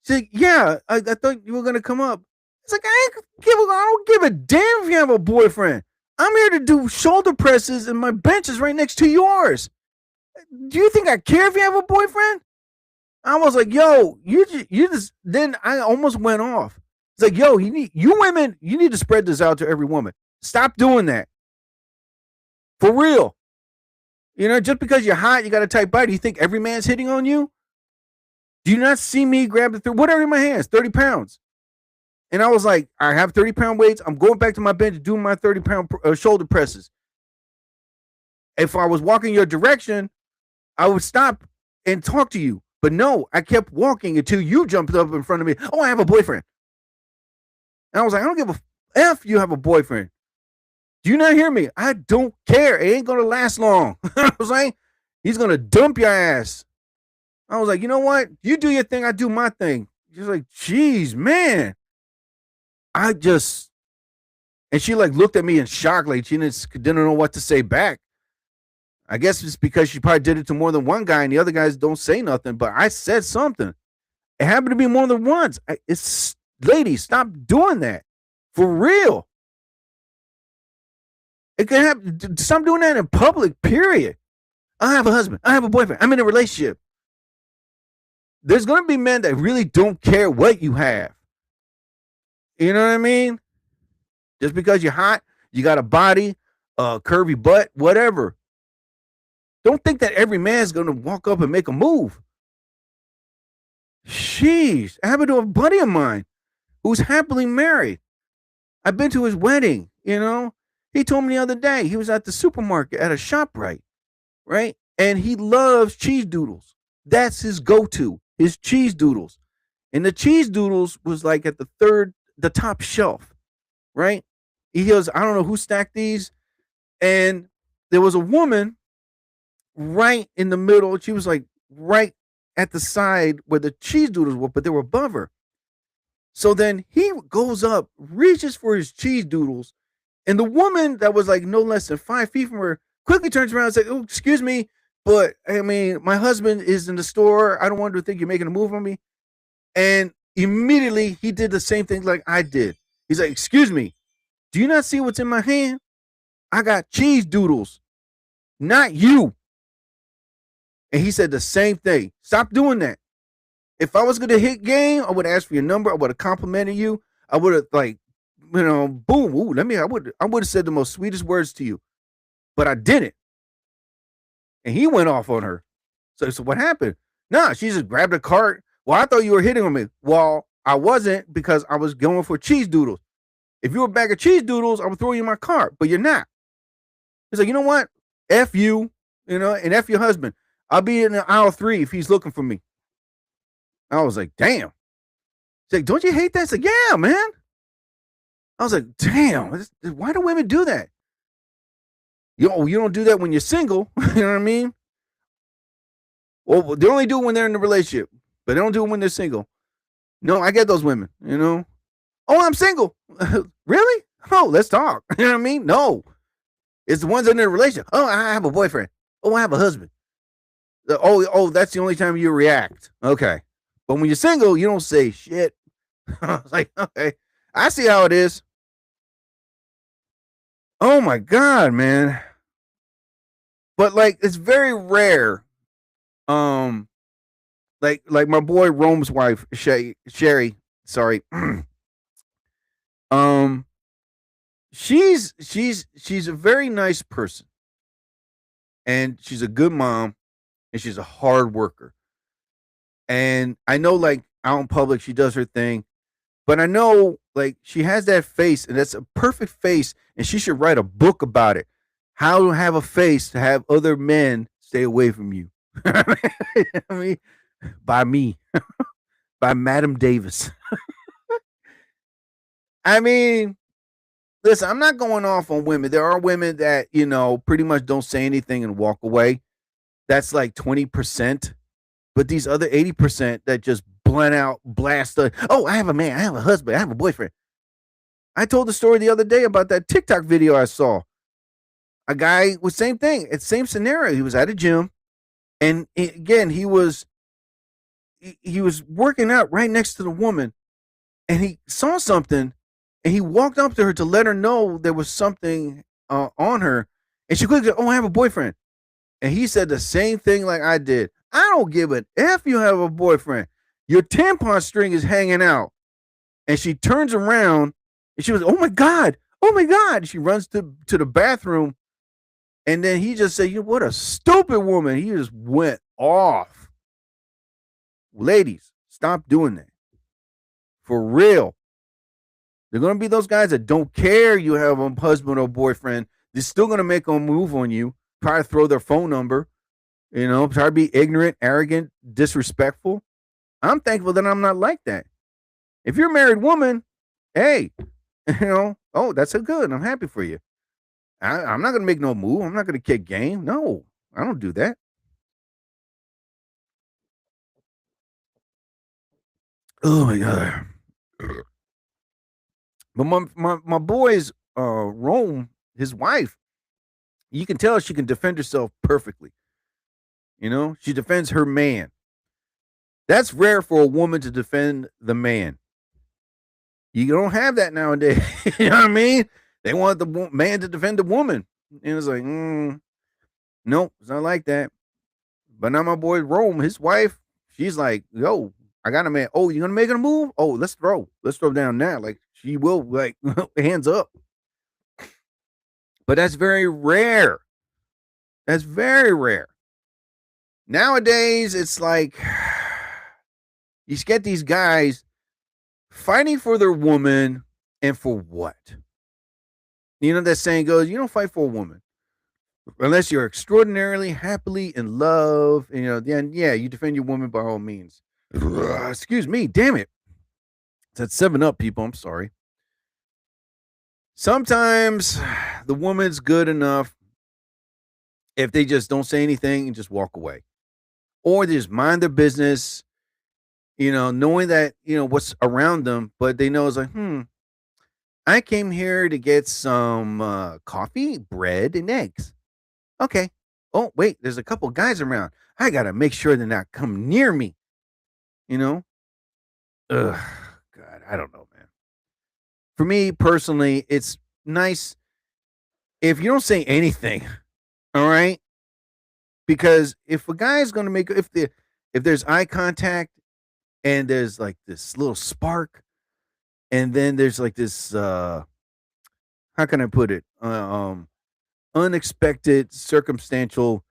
She's like, yeah, I thought you were going to come up. It's like, I don't give a damn if you have a boyfriend. I'm here to do shoulder presses and my bench is right next to yours. Do you think I care if you have a boyfriend? I was like, yo, you just, then I almost went off. It's like, yo, you women, you need to spread this out to every woman. Stop doing that. For real. Just because you're hot, you got a tight body, you think every man's hitting on you? Do you not see me grab whatever in my hands, 30 pounds? And I was like, I have 30-pound weights. I'm going back to my bench doing my 30-pound shoulder presses. If I was walking your direction, I would stop and talk to you. But no, I kept walking until you jumped up in front of me. Oh, I have a boyfriend. And I was like, I don't give a F you have a boyfriend. Do you not hear me? I don't care. It ain't going to last long. I was like, he's going to dump your ass. I was like, you know what? You do your thing. I do my thing. She's like, geez, man. And And she like looked at me in shock, like she didn't know what to say back. I guess it's because she probably did it to more than one guy, and the other guys don't say nothing. But I said something. It happened to be more than once. Ladies, stop doing that for real. It can happen. Stop doing that in public. Period. I have a husband. I have a boyfriend. I'm in a relationship. There's going to be men that really don't care what you have. You know what I mean? Just because you're hot, you got a body, a curvy butt, whatever. Don't think that every man's going to walk up and make a move. Sheesh. I happened to a buddy of mine who's happily married. I've been to his wedding, you know. He told me the other day he was at the supermarket at a ShopRite, right? And he loves cheese doodles. That's his go-to, his cheese doodles. And the cheese doodles was like at the top shelf, right? He goes, I don't know who stacked these. And there was a woman right in the middle. She was like right at the side where the cheese doodles were, but they were above her. So then he goes up, reaches for his cheese doodles, and the woman that was like no less than 5 feet from her quickly turns around and says, oh, excuse me, but I mean, my husband is in the store. I don't want to think you're making a move on me. And immediately he did the same thing like I did. He's like, excuse me, do you not see what's in my hand? I got cheese doodles, not you. And he said the same thing. Stop doing that. If I was going to hit game, I would ask for your number. I would have complimented you. I would have like, you know, boom, ooh, I would have said the most sweetest words to you, but I didn't. And he went off on her. So what happened? Nah, she just grabbed a cart. Well, I thought you were hitting on me. Well, I wasn't, because I was going for cheese doodles. If you were a bag of cheese doodles, I would throw you in my cart, but you're not. He's like, you know what? F you, you know, and F your husband. I'll be in aisle 3 if he's looking for me. I was like, damn. He's like, don't you hate that? It's like, yeah, man. I was like, damn, why do women do that? You don't do that when you're single. You know what I mean? Well, they only do it when they're in a relationship, but they don't do it when they're single. No, I get those women, you know. Oh, I'm single. Really? Oh, let's talk. You know what I mean? No. It's the ones that are in a relationship. Oh, I have a boyfriend. Oh, I have a husband. Oh, that's the only time you react. Okay. But when you're single, you don't say shit. I was like, okay, I see how it is. Oh my God, man. But like, it's very rare. Like my boy Rome's wife, Sherry, sorry. She's a very nice person. And she's a good mom, and she's a hard worker. And I know, like, out in public, she does her thing, but I know, like, she has that face, and that's a perfect face, and she should write a book about it. How to have a face to have other men stay away from you. I mean, by me, by Madam Davis. I mean, listen, I'm not going off on women. There are women that, you know, pretty much don't say anything and walk away. That's like 20%. But these other 80% that just blast. Oh, I have a man. I have a husband. I have a boyfriend. I told the story the other day about that TikTok video I saw. A guy was same thing. It's same scenario. He was at a gym, and again, he was working out right next to the woman, and he saw something, and he walked up to her to let her know there was something on her, and she quickly said, "Oh, I have a boyfriend," and he said the same thing like I did. I don't give an F you have a boyfriend. Your tampon string is hanging out. And she turns around and she was, oh my God. She runs to the bathroom. And then he just said, what a stupid woman. He just went off. Ladies, stop doing that. For real. They're going to be those guys that don't care you have a husband or boyfriend. They're still going to make a move on you. Try to throw their phone number. You know, try to be ignorant, arrogant, disrespectful. I'm thankful that I'm not like that. If you're a married woman, hey, you know, oh, that's a good. I'm happy for you. I'm not going to make no move. I'm not going to kick game. No, I don't do that. Oh, my God. But my boys Rome, his wife, you can tell she can defend herself perfectly. You know, she defends her man. That's rare for a woman to defend the man. You don't have that nowadays. You know what I mean? They want the man to defend the woman. And it's like, nope, it's not like that. But now my boy Rome, his wife, she's like, yo, I got a man. Oh, you gonna make it a move? Oh, let's throw. Let's throw down now. Like she will, like, hands up. But that's very rare. That's very rare. Nowadays, it's like you get these guys fighting for their woman, and for what? You know that saying goes, you don't fight for a woman unless you're extraordinarily happily in love. And, you know, then yeah, you defend your woman by all means. Excuse me, damn it. It's at 7-Up, people. I'm sorry. Sometimes the woman's good enough if they just don't say anything and just walk away, or they just mind their business, you know, knowing that, you know, what's around them, but they know it's like, I came here to get some coffee, bread, and eggs. Okay. Oh, wait, there's a couple guys around. I got to make sure they're not come near me. You know? Ugh, God, I don't know, man. For me personally, it's nice if you don't say anything, all right? Because if a guy's going to make, if there's eye contact and there's like this little spark, and then there's like this, how can I put it? Unexpected, circumstantial,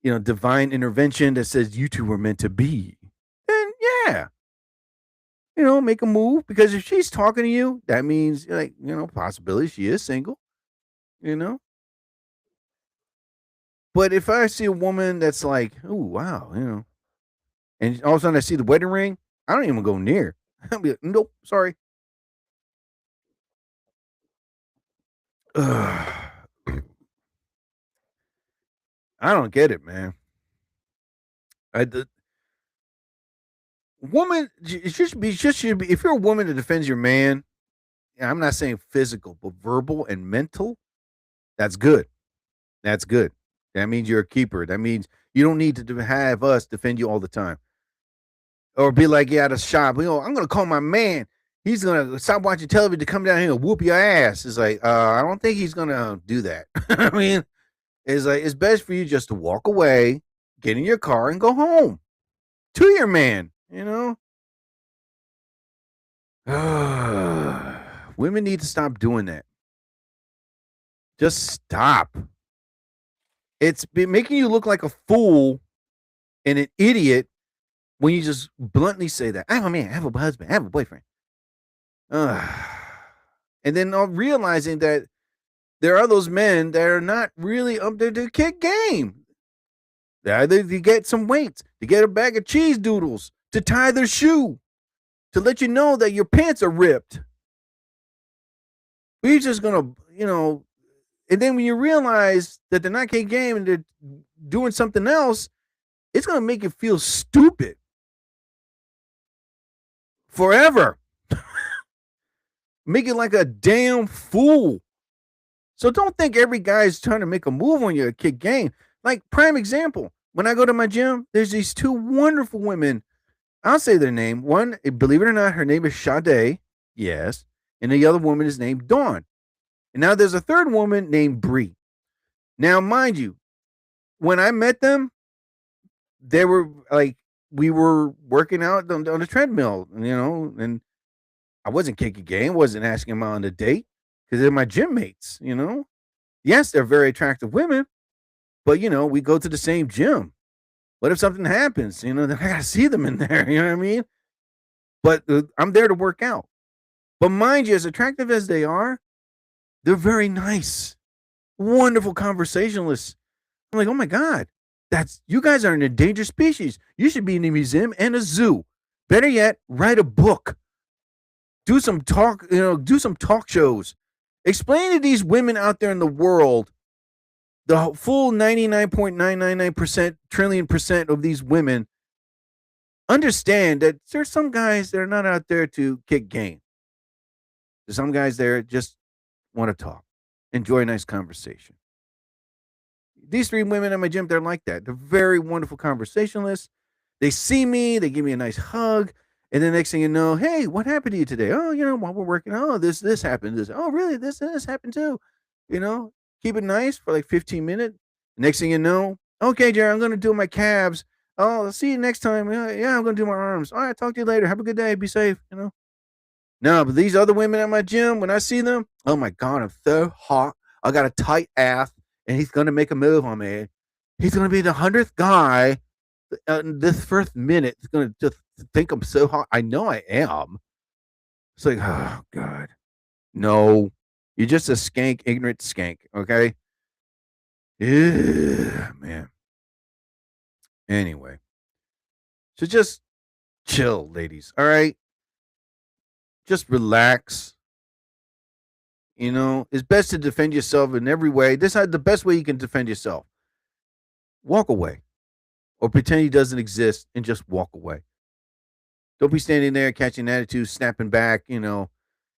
you know, divine intervention that says you two were meant to be. Then yeah, you know, make a move, because if she's talking to you, that means, like, you know, possibility she is single, you know. But if I see a woman that's like, oh wow, you know, and all of a sudden I see the wedding ring, I don't even go near. I'll be like, nope, sorry. Ugh. I don't get it, man. The woman, it should be, if you're a woman that defends your man, I'm not saying physical, but verbal and mental, that's good. That's good. That means you're a keeper. That means you don't need to have us defend you all the time. Or be like, yeah, at a shop, you know, I'm going to call my man. He's going to stop watching television to come down here and whoop your ass. It's like, I don't think he's going to do that. I mean, it's like, it's best for you just to walk away, get in your car, and go home to your man, you know? Women need to stop doing that. Just stop. It's been making you look like a fool and an idiot when you just bluntly say that. I have a man, I have a husband, I have a boyfriend. And then realizing that there are those men that are not really up there to kick game. They're either to get some weights, to get a bag of cheese doodles, to tie their shoe, to let you know that your pants are ripped. We're just going to, you know, and then when you realize that they're not kick game and they're doing something else, it's going to make you feel stupid forever. Make it like a damn fool. So don't think every guy is trying to make a move on you at kick game. Like, prime example, when I go to my gym, there's these two wonderful women. I'll say their name. One, believe it or not, her name is Sade. Yes. And the other woman is named Dawn. And now there's a third woman named Bree. Now, mind you, when I met them, they were like, we were working out on the treadmill, you know, and I wasn't kicking game, wasn't asking them out on a date because they're my gym mates, you know. Yes, they're very attractive women, but, you know, we go to the same gym. What if something happens? You know, then I got to see them in there, you know what I mean? But I'm there to work out. But mind you, as attractive as they are, they're very nice, wonderful conversationalists. I'm like, oh my God, you guys are an endangered species. You should be in a museum and a zoo. Better yet, write a book. Do some talk, you know, do some talk shows. Explain to these women out there in the world, the full 99.999% trillion percent of these women understand that there's some guys that are not out there to kick game. There's some guys there just want to talk, enjoy a nice conversation. These 3 women at my gym, they're like that. They're very wonderful conversationalists. They see me, they give me a nice hug, and the next thing you know, hey, what happened to you today? Oh, while we're working, oh, this happened. Oh, really? This happened too. Keep it nice for like 15 minutes. Next thing you know, okay, Jerry, I'm going to do my calves. Oh, I'll see you next time. Yeah, I'm going to do my arms. All right, talk to you later. Have a good day. Be safe, No, but these other women at my gym, when I see them, oh my God, I'm so hot. I got a tight ass, and he's going to make a move on me. He's going to be the 100th guy. This first minute is going to just think I'm so hot. I know I am. It's like, oh God, no, you're just a skank, ignorant skank. Okay. Yeah, man. Anyway, so just chill, ladies. All right. Just relax. It's best to defend yourself in every way. This is the best way you can defend yourself. Walk away. Or pretend he doesn't exist and just walk away. Don't be standing there catching attitude, snapping back, and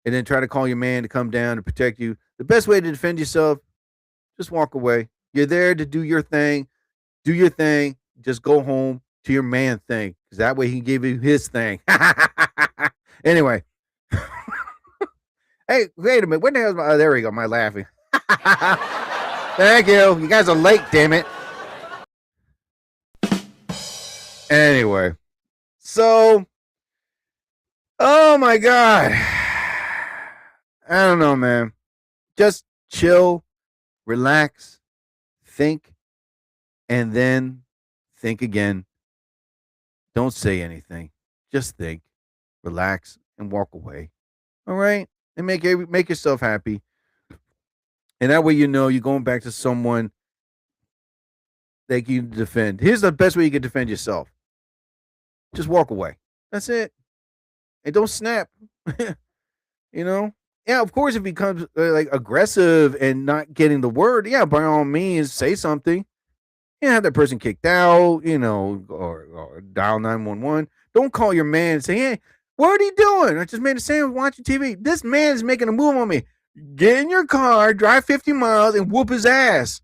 then try to call your man to come down to protect you. The best way to defend yourself, just walk away. You're there to do your thing. Do your thing. Just go home to your man thing. Because that way he can give you his thing. Anyway. Hey, wait a minute. What the hell is my... Oh, there we go. My laughing. Thank you. You guys are late, damn it. Anyway, so, oh my God. I don't know, man. Just chill, relax, think, and then think again. Don't say anything. Just think, relax, and walk away. All right? And make yourself happy. And that way you're going back to someone that you defend. Here's the best way you can defend yourself. Just walk away. That's it. And don't snap. Yeah, of course, if he becomes like aggressive and not getting the word, yeah, by all means, say something. Have that person kicked out, or dial 911. Don't call your man and say, hey, what are you doing? I just made a sandwich watching TV. This man is making a move on me. Get in your car, drive 50 miles, and whoop his ass.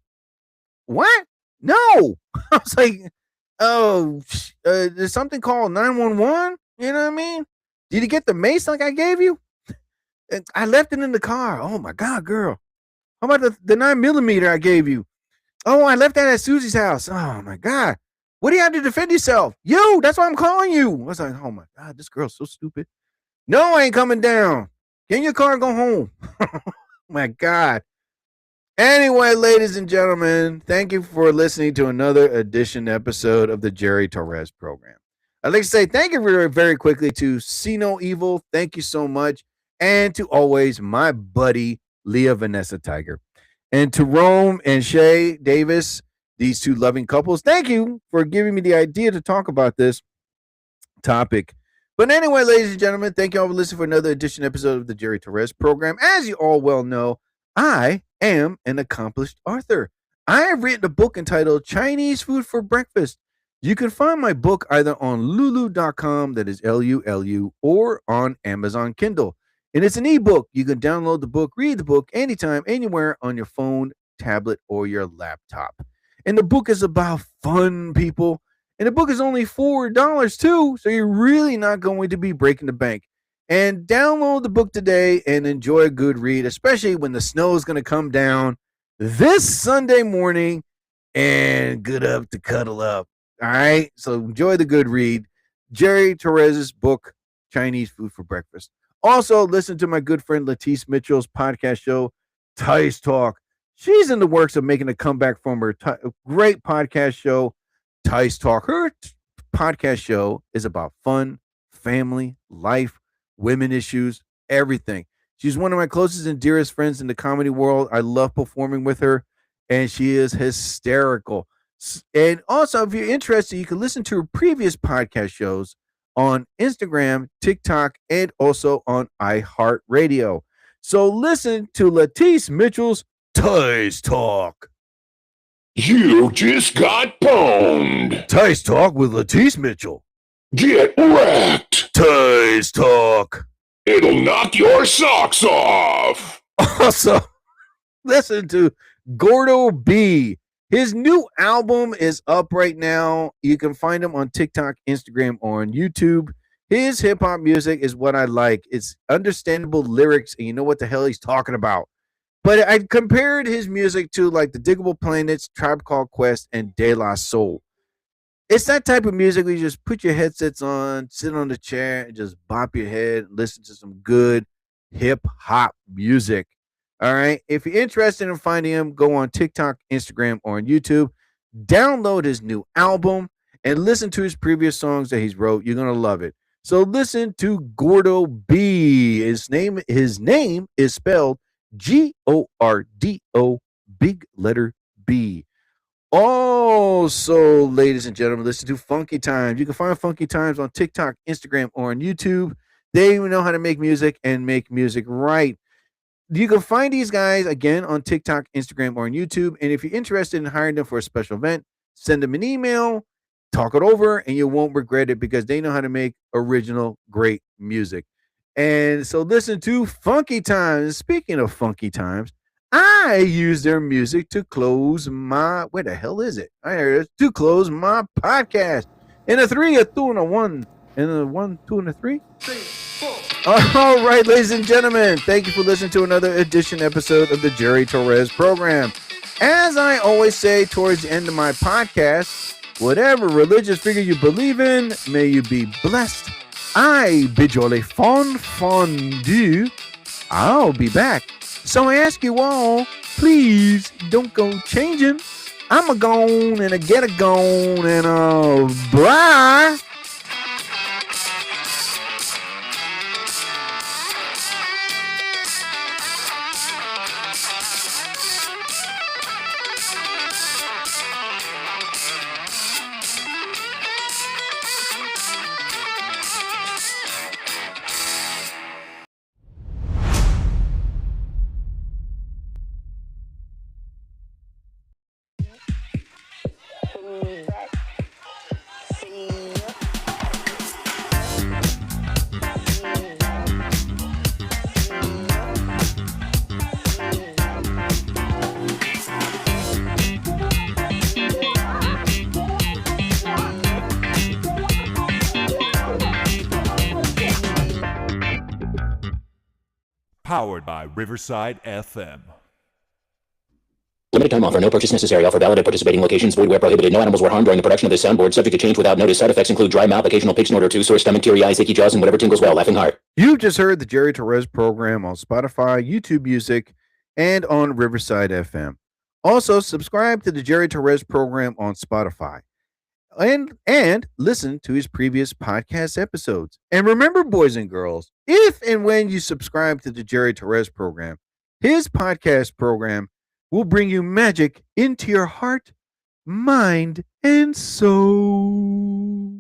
What? No. I was like, oh, there's something called 911. You know what I mean? Did you get the mace like I gave you? I left it in the car. Oh my God, girl. How about the 9mm I gave you? Oh, I left that at Susie's house. Oh my God. What do you have to defend yourself? You, that's why I'm calling you. I was like, oh my God, this girl's so stupid. No, I ain't coming down. Get in your car and go home. My God. Anyway, ladies and gentlemen, thank you for listening to another episode of the Jerry Torres program. I'd like to say thank you very, very quickly to See No Evil. Thank you so much. And to always my buddy, Leah Vanessa Tiger. And to Rome and Shay Davis, these 2 loving couples, thank you for giving me the idea to talk about this topic. But anyway, ladies and gentlemen, thank you all for listening for another episode of the Jerry Torres program. As you all well know, I am an accomplished author. I have written a book entitled Chinese Food for Breakfast. You can find my book either on lulu.com, that is Lulu, or on Amazon Kindle. And it's an ebook. You can download the book, read the book anytime, anywhere on your phone, tablet, or your laptop. And the book is about fun, people. And the book is only $4 too, so you're really not going to be breaking the bank. And download the book today and enjoy a good read, especially when the snow is going to come down this Sunday morning and good up to cuddle up. All right? So enjoy the good read. Jerry Torres's book, Chinese Food for Breakfast. Also, listen to my good friend Latisse Mitchell's podcast show, Tice Talk. She's in the works of making a comeback from her great podcast show, Tice Talk. Her podcast show is about fun, family, life, women issues, everything. She's one of my closest and dearest friends in the comedy world. I love performing with her, and she is hysterical. And also, if you're interested, you can listen to her previous podcast shows on Instagram, TikTok, and also on iHeartRadio. So listen to Latisse Mitchell's Tice Talk. You just got pwned. Tice Talk with Latisse Mitchell. Get wrecked. Tice Talk. It'll knock your socks off. Also, listen to Gordo B. His new album is up right now. You can find him on TikTok, Instagram, or on YouTube. His hip hop music is what I like. It's understandable lyrics, and you know what the hell he's talking about. But I compared his music to like the Diggable Planets, Tribe Called Quest, and De La Soul. It's that type of music where you just put your headsets on, sit on the chair, and just bop your head, and listen to some good hip hop music. All right. If you're interested in finding him, go on TikTok, Instagram, or on YouTube. Download his new album and listen to his previous songs that he's wrote. You're gonna love it. So listen to Gordo B. His name is spelled Gordo, big letter B. Also, ladies and gentlemen, listen to Funky Times. You can find Funky Times on TikTok, Instagram, or on YouTube. They know how to make music and make music right. You can find these guys again on TikTok, Instagram, or on YouTube. And if you're interested in hiring them for a special event, send them an email, talk it over, and you won't regret it because they know how to make original, great music. And so listen to Funky Times. Speaking of Funky Times, I use their music to close my, where the hell is it? I heard it, to close my podcast. In a 3, a 2, and a 1. And a 1, 2, and a 3. 3, 4. All right, ladies and gentlemen, thank you for listening to another edition episode of the Jerry Torres program. As I always say towards the end of my podcast, whatever religious figure you believe in, may you be blessed. I bid you all a fondue. I'll be back. So I ask you all, please don't go changing. I'm a gone and a get a gone and a bye. Powered by Riverside FM. Limited time offer. No purchase necessary. Offer valid at participating locations. Void where prohibited. No animals were harmed during the production of this soundboard. Subject to change without notice. Side effects include dry mouth, occasional pitch, snort or two, sore stomach, teary eyes, achy jaws, and whatever tingles well. Laughing heart. You just heard the Jerry Torres program on Spotify, YouTube Music, and on Riverside FM. Also, subscribe to the Jerry Torres program on Spotify. And listen to his previous podcast episodes. And remember, boys and girls, if and when you subscribe to the Jerry Torres program, his podcast program will bring you magic into your heart, mind, and soul.